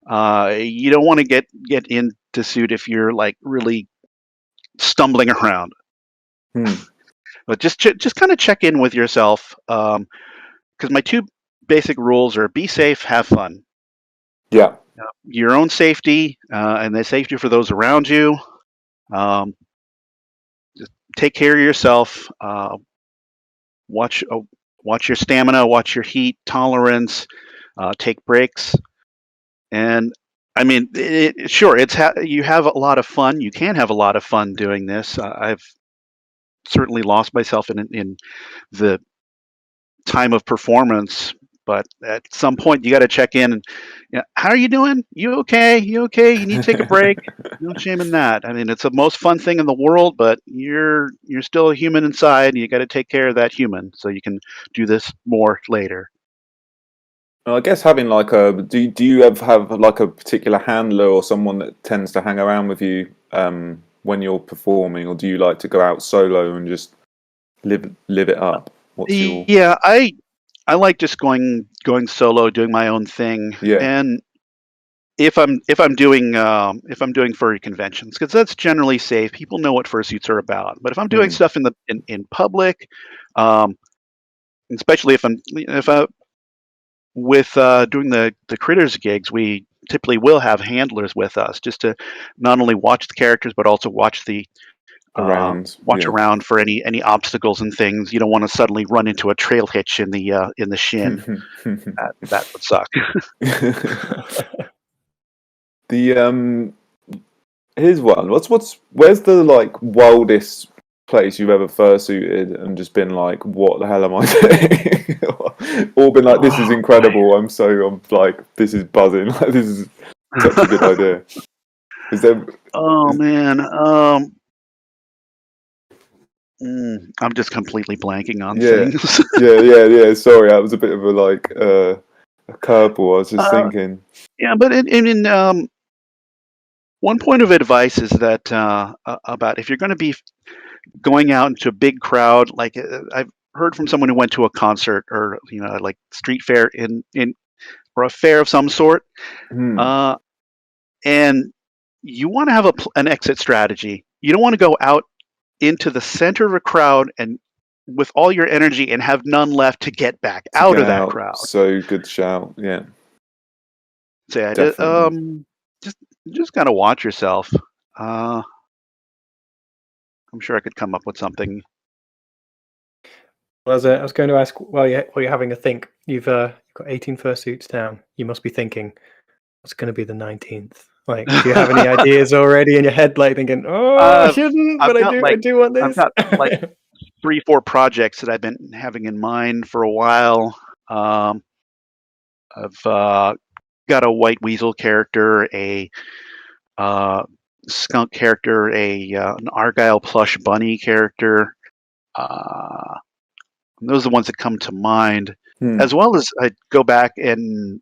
You don't want to get into suit if you're like really stumbling around. But just kind of check in with yourself. Because my 2 basic rules are: be safe, have fun. Yeah. Your own safety and the safety for those around you. Just take care of yourself. Watch your stamina. Watch your heat tolerance. Take breaks. And sure, you have a lot of fun. You can have a lot of fun doing this. I've certainly lost myself in the time of performance, but at some point you got to check in. And how are you doing? You okay? You okay? You need to take a break. No shame in that. It's the most fun thing in the world, but you're still a human inside, and you got to take care of that human so you can do this more later. I guess having like do you have like a particular handler or someone that tends to hang around with you when you're performing, or do you like to go out solo and just live it up? Yeah, I like just going solo, doing my own thing. Yeah. And if I'm doing furry conventions, because that's generally safe, people know what fursuits are about. But if I'm doing stuff in public, especially if with doing the critters gigs, we typically will have handlers with us just to not only watch the characters but also watch the around for any obstacles and things. You don't want to suddenly run into a trail hitch in the shin. that would suck. Here's one. Where's the like wildest place you've ever fursuited and just been like, what the hell am I doing? Or been like, this is incredible. I'm like, this is buzzing. Like, this is such a good idea. Is there? Oh man. I'm just completely blanking on things. yeah. Sorry, that was a bit of a curveball. I was just thinking. Yeah, but in one point of advice is that about if you're going to be going out into a big crowd, like I've heard from someone who went to a concert or like street fair or a fair of some sort, and you want to have an exit strategy. You don't want to go out into the center of a crowd and with all your energy and have none left to get back out of that crowd. So good shout, yeah. So yeah, just gotta watch yourself. I'm sure I could come up with something. Well, I was going to ask while you're having a think, you've got 18 fursuits down. You must be thinking, what's going to be the 19th? Like, do you have any ideas already in your head, like thinking, I shouldn't, but I do want this? I've got like 3-4 projects that I've been having in mind for a while. I've got a white weasel character, a skunk character, an Argyle plush bunny character. Those are the ones that come to mind. As well as I go back and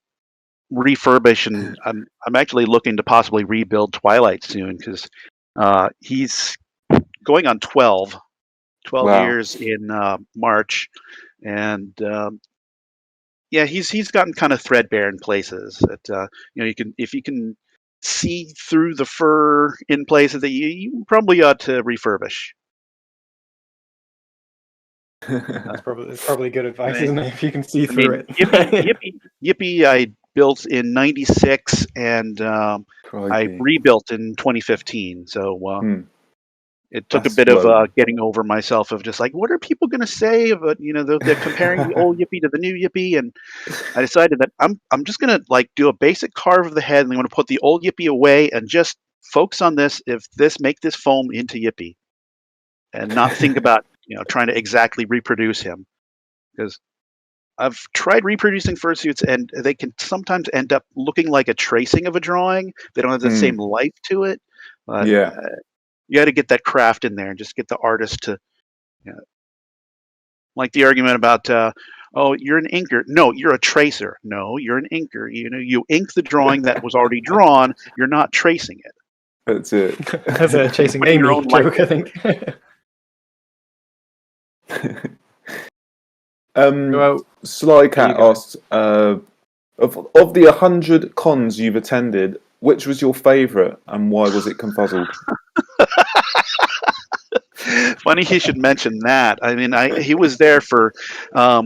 refurbish, and I'm actually looking to possibly rebuild Twilight soon because he's going on 12 years in March, and he's gotten kind of threadbare in places that if you can see through the fur in places that you probably ought to refurbish. That's probably good advice, isn't it? If you can see through it. Yippee! I built in '96 and I rebuilt in 2015. So It took That's a bit of well. getting over myself of just like, what are people going to say about, they're comparing the old Yippee to the new Yippee, and I decided that I'm just going to like do a basic carve of the head, and I'm going to put the old Yippee away and just focus on this. If this make this foam into Yippee, and not think about trying to exactly reproduce him, because I've tried reproducing fursuits, and they can sometimes end up looking like a tracing of a drawing. They don't have the same life to it. But Yeah. you got to get that craft in there and just get the artist to, like the argument about, oh, you're an inker. No, you're a tracer. No, you're an inker. You ink the drawing that was already drawn. You're not tracing it. That's it. That's a chasing Putting your Amy own life joke, I think. Well, Sly Cat you go. asked, of the 100 cons you've attended, which was your favourite and why was it confuzzled? Funny he should mention that. I mean, he was there for, I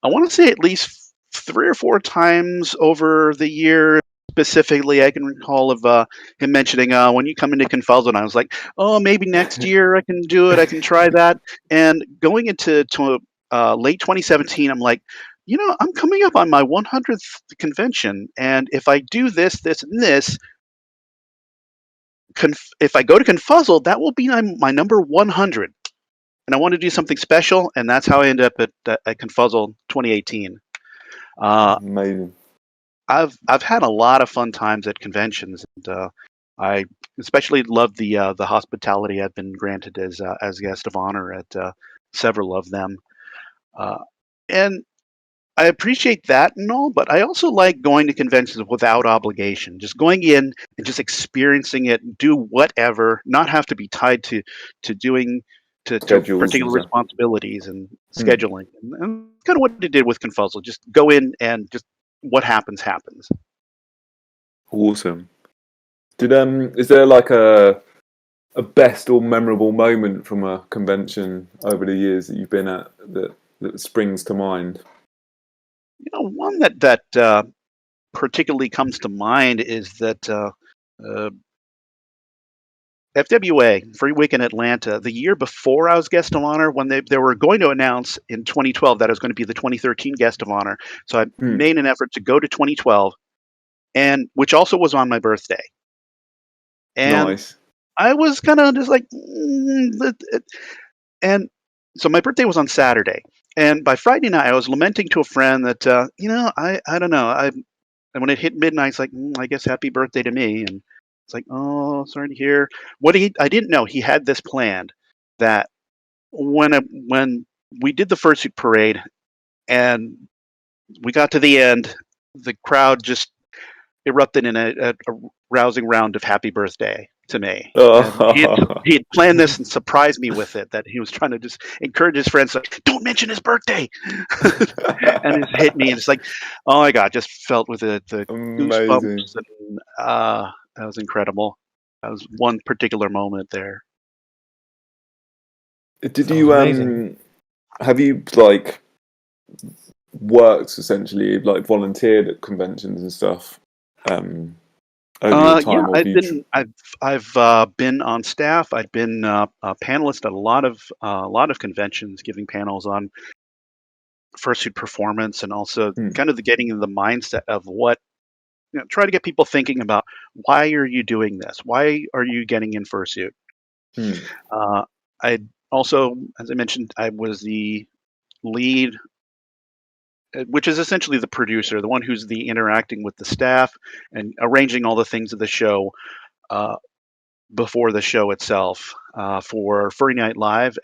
want to say at least 3 or 4 times over the year. Specifically, I can recall of him mentioning when you come into Confuzzled, and I was like, oh, maybe next year I can do it. I can try that. And going into late 2017, I'm like, I'm coming up on my 100th convention, and if I do this, this, and this, if I go to Confuzzled, that will be my number 100. And I want to do something special, and that's how I ended up at Confuzzled 2018. Amazing. I've had a lot of fun times at conventions, and I especially love the hospitality I've been granted as guest of honor at several of them, and I appreciate that and all. But I also like going to conventions without obligation, just going in and just experiencing it, do whatever, not have to be tied to doing to particular responsibilities and scheduling, and kind of what it did with Confuzzle. Just go in and just what happens. Awesome. Is there like a best or memorable moment from a convention over the years that you've been at that springs to mind? One that particularly comes to mind is that FWA, Free Week in Atlanta, the year before I was guest of honor, when they were going to announce in 2012 that I was going to be the 2013 guest of honor. So I made an effort to go to 2012, and which also was on my birthday. And nice. I was kind of just like, and so my birthday was on Saturday. And by Friday night, I was lamenting to a friend that, I don't know. And when it hit midnight, it's like, I guess happy birthday to me. And it's like, oh, sorry to hear. I didn't know he had this planned, that when we did the fursuit parade and we got to the end, the crowd just erupted in a rousing round of happy birthday to me. He had planned this and surprised me with it, that he was trying to just encourage his friends, like, don't mention his birthday. And it hit me, and it's like, oh my God, just felt with the goosebumps. And, that was incredible. That was one particular moment there. Did you have you like worked essentially, like volunteered at conventions and stuff? Over your time, I've been on staff. I've been a panelist at a lot of conventions, giving panels on fursuit performance, and also kind of getting in the mindset of what, try to get people thinking about, why are you doing this? Why are you getting in fursuit? I also, as I mentioned, I was the lead, which is essentially the producer, the one who's interacting with the staff and arranging all the things of the show before the show itself, for Furry Night Live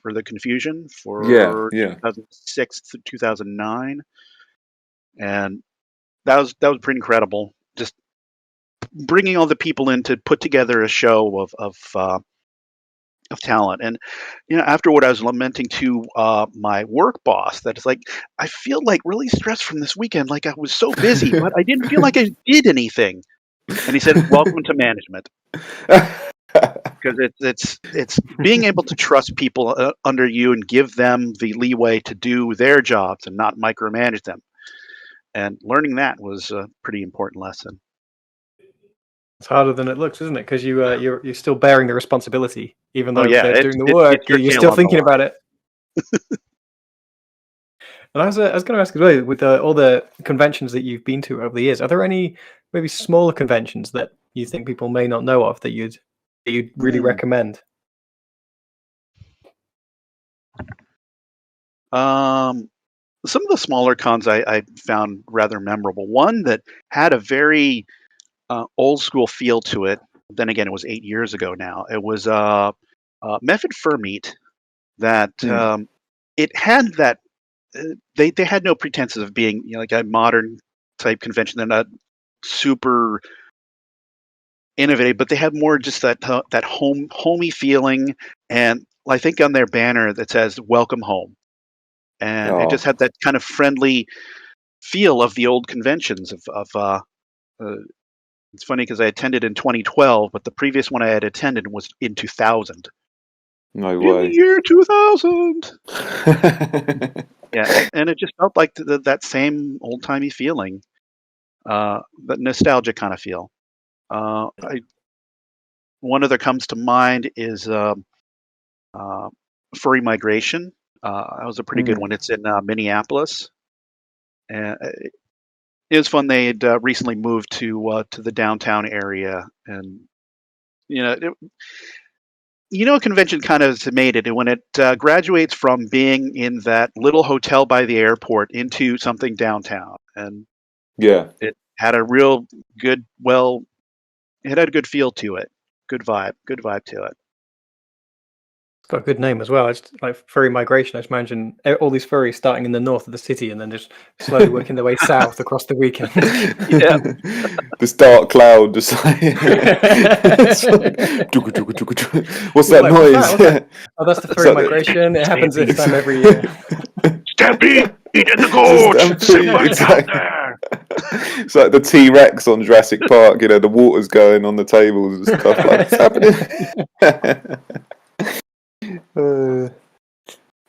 for the Confusion for 2006 to 2009, and that was pretty incredible. Just bringing all the people in to put together a show of talent. And afterward, I was lamenting to my work boss that it's like, I feel like really stressed from this weekend. Like, I was so busy, but I didn't feel like I did anything. And he said, welcome to management. Because it's being able to trust people under you and give them the leeway to do their jobs and not micromanage them. And learning that was a pretty important lesson. It's harder than it looks, isn't it? Because you're still bearing the responsibility, even though yeah, they're doing the work. it's your You're tail still on the thinking about it. And I was going to ask as well, with all the conventions that you've been to over the years, are there any maybe smaller conventions that you think people may not know of that you'd really recommend? Some of the smaller cons I found rather memorable. One that had a very old school feel to it. Then again, it was 8 years ago now. It was Method Fur Meet. That it had that they had no pretenses of being like a modern type convention. They're not super innovative, but they have more just that homey feeling. And I think on their banner that says "Welcome Home." And it just had that kind of friendly feel of the old conventions it's funny because I attended in 2012, but the previous one I had attended was in 2000. No In the way. year 2000. Yeah, and it just felt like that same old-timey feeling, that nostalgia kind of feel. One other comes to mind is Furry Migration. That was a pretty good one. It's in Minneapolis. And it was fun. They had recently moved to the downtown area, and a convention kind of made it when it graduates from being in that little hotel by the airport into something downtown, and it had a real good. Well, it had a good feel to it, good vibe to it. It's got a good name as well. It's like Furry Migration. I just imagine all these furries starting in the north of the city and then just slowly working their way south across the weekend. Yeah. This dark cloud just like, what's that noise? What's that? Oh, that's the Furry Migration. It happens this time every year. Stampede in the gorge. Somebody's out there. It's like the T-Rex on Jurassic Park. The water's going on the tables and stuff. Like, what's happening?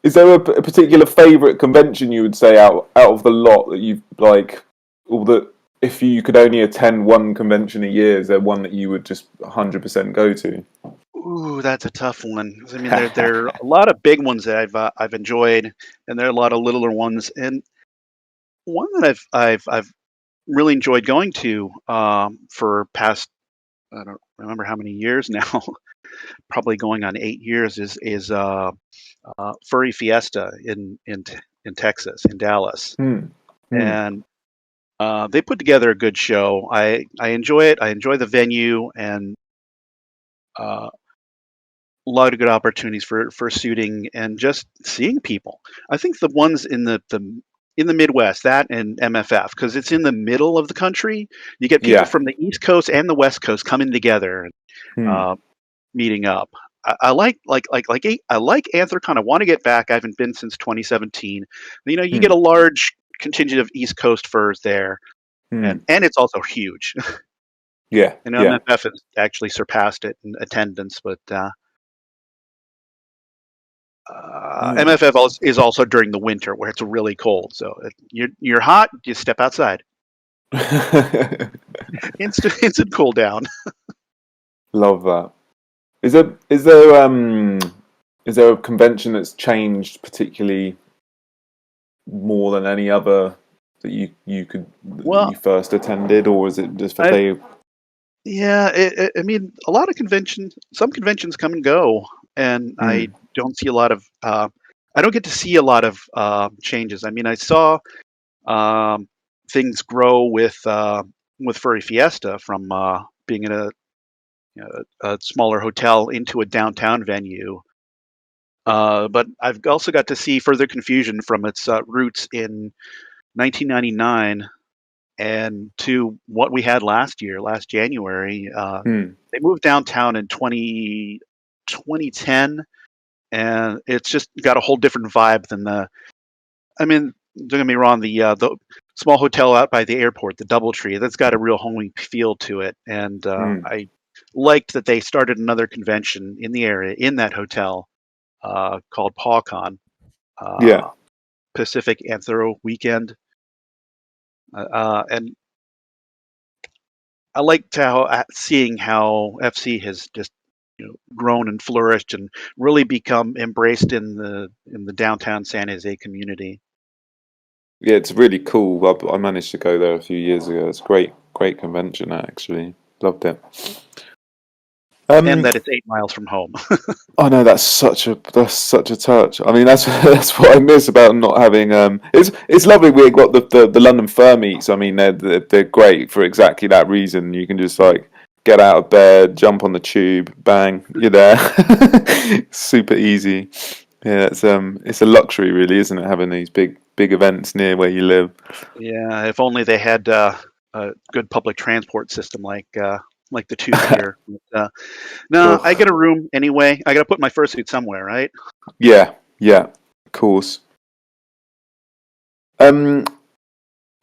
Is there a particular favourite convention you would say out of the lot that you've like, or that if you could only attend one convention a year, is there one that you would just 100% go to? Ooh, that's a tough one. I mean, there are a lot of big ones that I've enjoyed, and there are a lot of littler ones. And one that I've really enjoyed going to for past, I don't remember how many years now, probably going on 8 years, is Furry Fiesta in Texas, in Dallas. And they put together a good show. I enjoy it. I enjoy the venue, and a lot of good opportunities for suiting and just seeing people. I think the ones in the Midwest, that and MFF, because it's in the middle of the country, you get people from the East Coast and the West Coast coming together and meeting up. I like Anthrocon. I want to get back. I haven't been since 2017. You get a large contingent of East Coast furs there, and it's also huge. Yeah. MFF has actually surpassed it in attendance, but MFF is also during the winter where it's really cold. So you're hot, you step outside. Instant cool down. Love that. Is there a convention that's changed particularly more than any other that you first attended, or is it just for Yeah, I mean, a lot of conventions. Some conventions come and go, and I don't see a lot of. I don't get to see a lot of changes. I mean, I saw things grow with Furry Fiesta from being in a smaller hotel into a downtown venue. But I've also got to see further confusion from its roots in 1999 and to what we had last January. They moved downtown in 2010, and it's just got a whole different vibe than I mean, don't get me wrong, the small hotel out by the airport, the DoubleTree, that's got a real homey feel to it, and I liked that they started another convention in the area in that hotel called PawCon, Pacific Anthro Weekend, and I liked seeing how FC has just grown and flourished and really become embraced in the downtown San Jose community. Yeah, it's really cool. I managed to go there a few years ago. It's great convention actually. Loved it. And that it's 8 miles from home. I know that's such a touch. I mean, that's that's what I miss about not having. It's lovely we've got the London Fur meets. I mean, they're great for exactly that reason. You can just like get out of bed, jump on the tube, bang, you're there. Super easy. Yeah, it's a luxury, really, isn't it? Having these big events near where you live. Yeah, if only they had a good public transport system like the tube here. No, I get a room anyway. I got to put my fursuit somewhere, right? Yeah, of course. What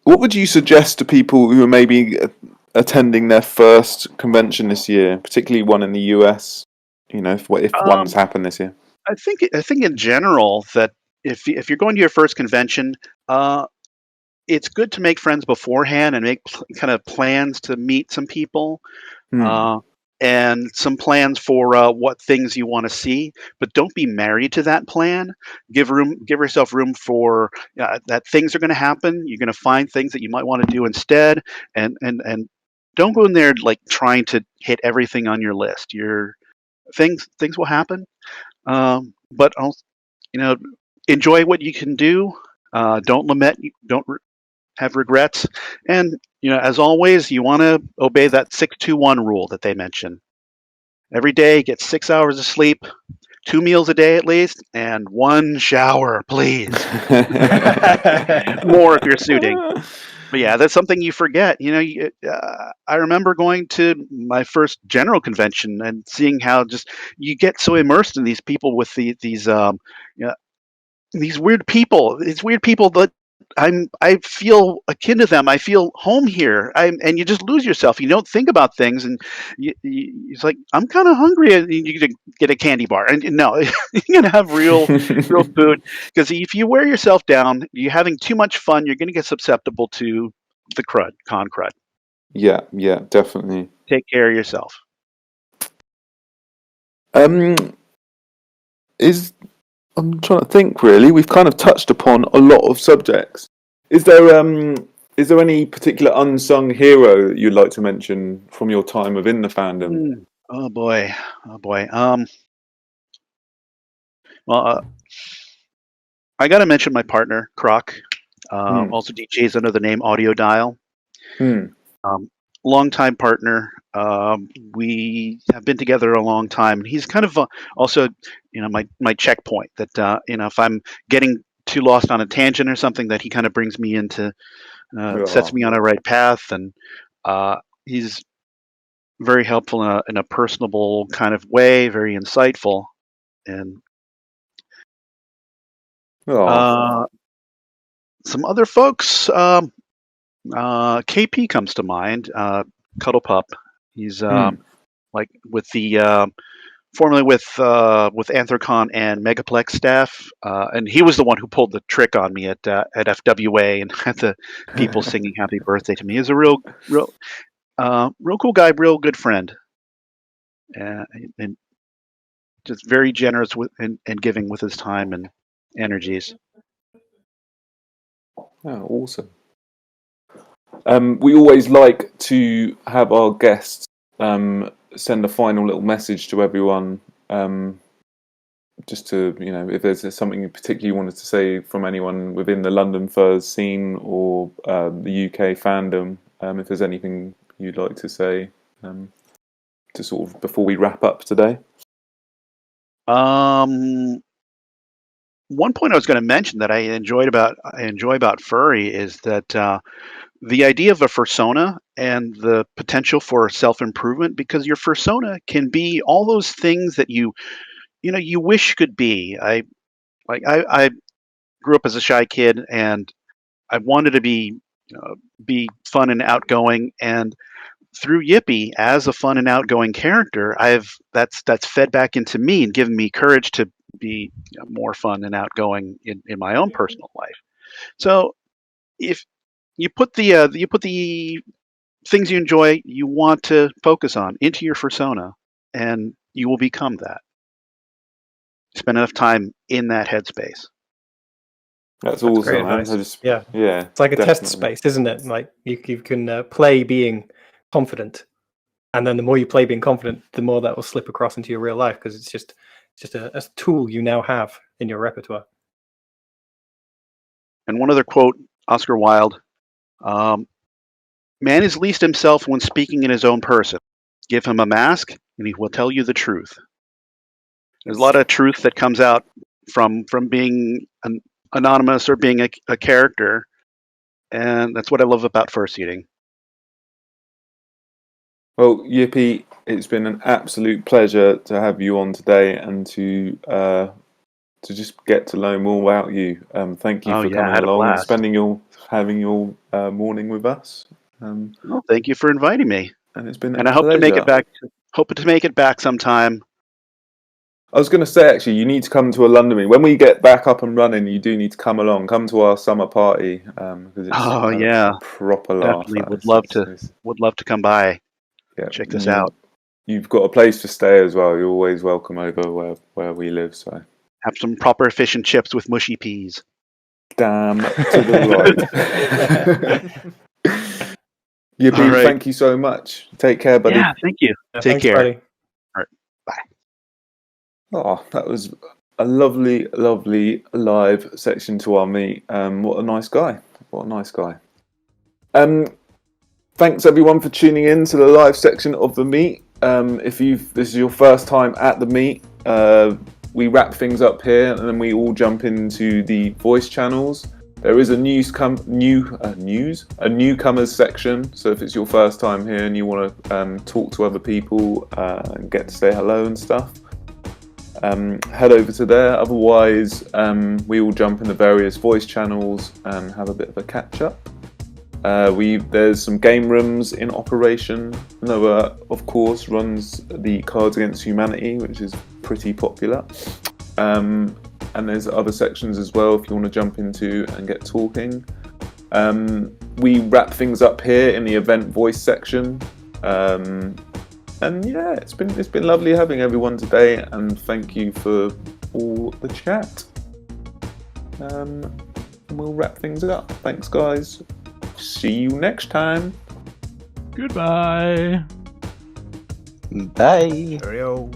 would you suggest to people who are maybe attending their first convention this year, particularly one in the US? If one's happened this year. I think in general that if you're going to your first convention, it's good to make friends beforehand and make kind of plans to meet some people. And some plans for what things you want to see, but don't be married to that plan. Give yourself room for that things are going to happen. You're going to find things that you might want to do instead, and don't go in there like trying to hit everything on your list. Things will happen, but also, enjoy what you can do. Don't lament. Don't have regrets. And as always, you want to obey that 6-2-1 rule that they mention. Every day, get 6 hours of sleep, 2 meals a day at least, and 1 shower, please. More if you're suiting. But yeah, that's something you forget. I remember going to my first general convention and seeing how just you get so immersed in these people with these weird people. These weird people that I feel akin to them. I feel home here. And you just lose yourself. You don't think about things, and it's like I'm kind of hungry, and you get a candy bar. And no, you're gonna have real food, because if you wear yourself down, you're having too much fun. You're gonna get susceptible to the con crud. Yeah, definitely. Take care of yourself. I'm trying to think. Really, we've kind of touched upon a lot of subjects. Is there any particular unsung hero that you'd like to mention from your time within the fandom? Oh boy. Well, I got to mention my partner, Croc. Also DJs under the name Audio Dial. Longtime partner. We have been together a long time. He's kind of also, my checkpoint. That if I'm getting too lost on a tangent or something, that he kind of brings me into, sets me on a right path, and he's very helpful in a personable kind of way, very insightful, and some other folks. KP comes to mind. Cuddle Pup. He's like with the formerly with Anthrocon and Megaplex staff, and he was the one who pulled the trick on me at FWA and had the people singing "Happy Birthday" to me. He's a real cool guy, real good friend, and just very generous and giving with his time and energies. Oh, awesome. We always like to have our guests send a final little message to everyone, just to, if there's something in particular you wanted to say from anyone within the LondonFurs scene or the UK fandom, if there's anything you'd like to say to sort of before we wrap up today. One point I was going to mention that I enjoy about furry is that the idea of a fursona and the potential for self-improvement, because your fursona can be all those things that you wish could be. I grew up as a shy kid, and I wanted to be fun and outgoing, and through Yippee, as a fun and outgoing character, that's fed back into me and given me courage to be more fun and outgoing in my own personal life. So if you put the things you enjoy, you want to focus on into your fursona, and you will become that. Spend enough time in that headspace. That's awesome, great man. advice. Yeah, yeah. it's like a definitely. test space, isn't it? Like you can play being confident, and then the more you play being confident, the more that will slip across into your real life because it's just a tool you now have in your repertoire. And one other quote, Oscar Wilde: "Man is least himself when speaking in his own person. Give him a mask, and he will tell you the truth." There's a lot of truth that comes out from being anonymous or being a character, and that's what I love about fursuiting. Well, Yippee, it's been an absolute pleasure to have you on today and to just get to learn more about you. Thank you for coming along and having your morning with us. Well, thank you for inviting me. And it's been I hope to make it back. Hope to make it back sometime. I was going to say, actually, you need to come to a London meet. When we get back up and running, you do need to come along. Come to our summer party because it's a proper laugh. Definitely would love to come by. Yeah, check this out. You've got a place to stay as well. You're always welcome over where we live. So have some proper fish and chips with mushy peas. Damn to the right. Yippee, right. Thank you so much. Take care, buddy. Yeah, thank you. Take care. Buddy. All right, bye. Oh, that was a lovely, lovely live section to our meet. What a nice guy. What a nice guy. Thanks everyone for tuning in to the live section of the meet. If this is your first time at the meet, we wrap things up here and then we all jump into the voice channels. There is a newcomers section. So if it's your first time here and you want to talk to other people and get to say hello and stuff, head over to there. Otherwise, we will jump in the various voice channels and have a bit of a catch up. There's some game rooms in operation. Noah, of course, runs the Cards Against Humanity, which is pretty popular. And there's other sections as well if you want to jump into and get talking. We wrap things up here in the event voice section. And yeah, it's been lovely having everyone today, and thank you for all the chat. And we'll wrap things up. Thanks, guys. See you next time. Goodbye. Bye. Cheerio.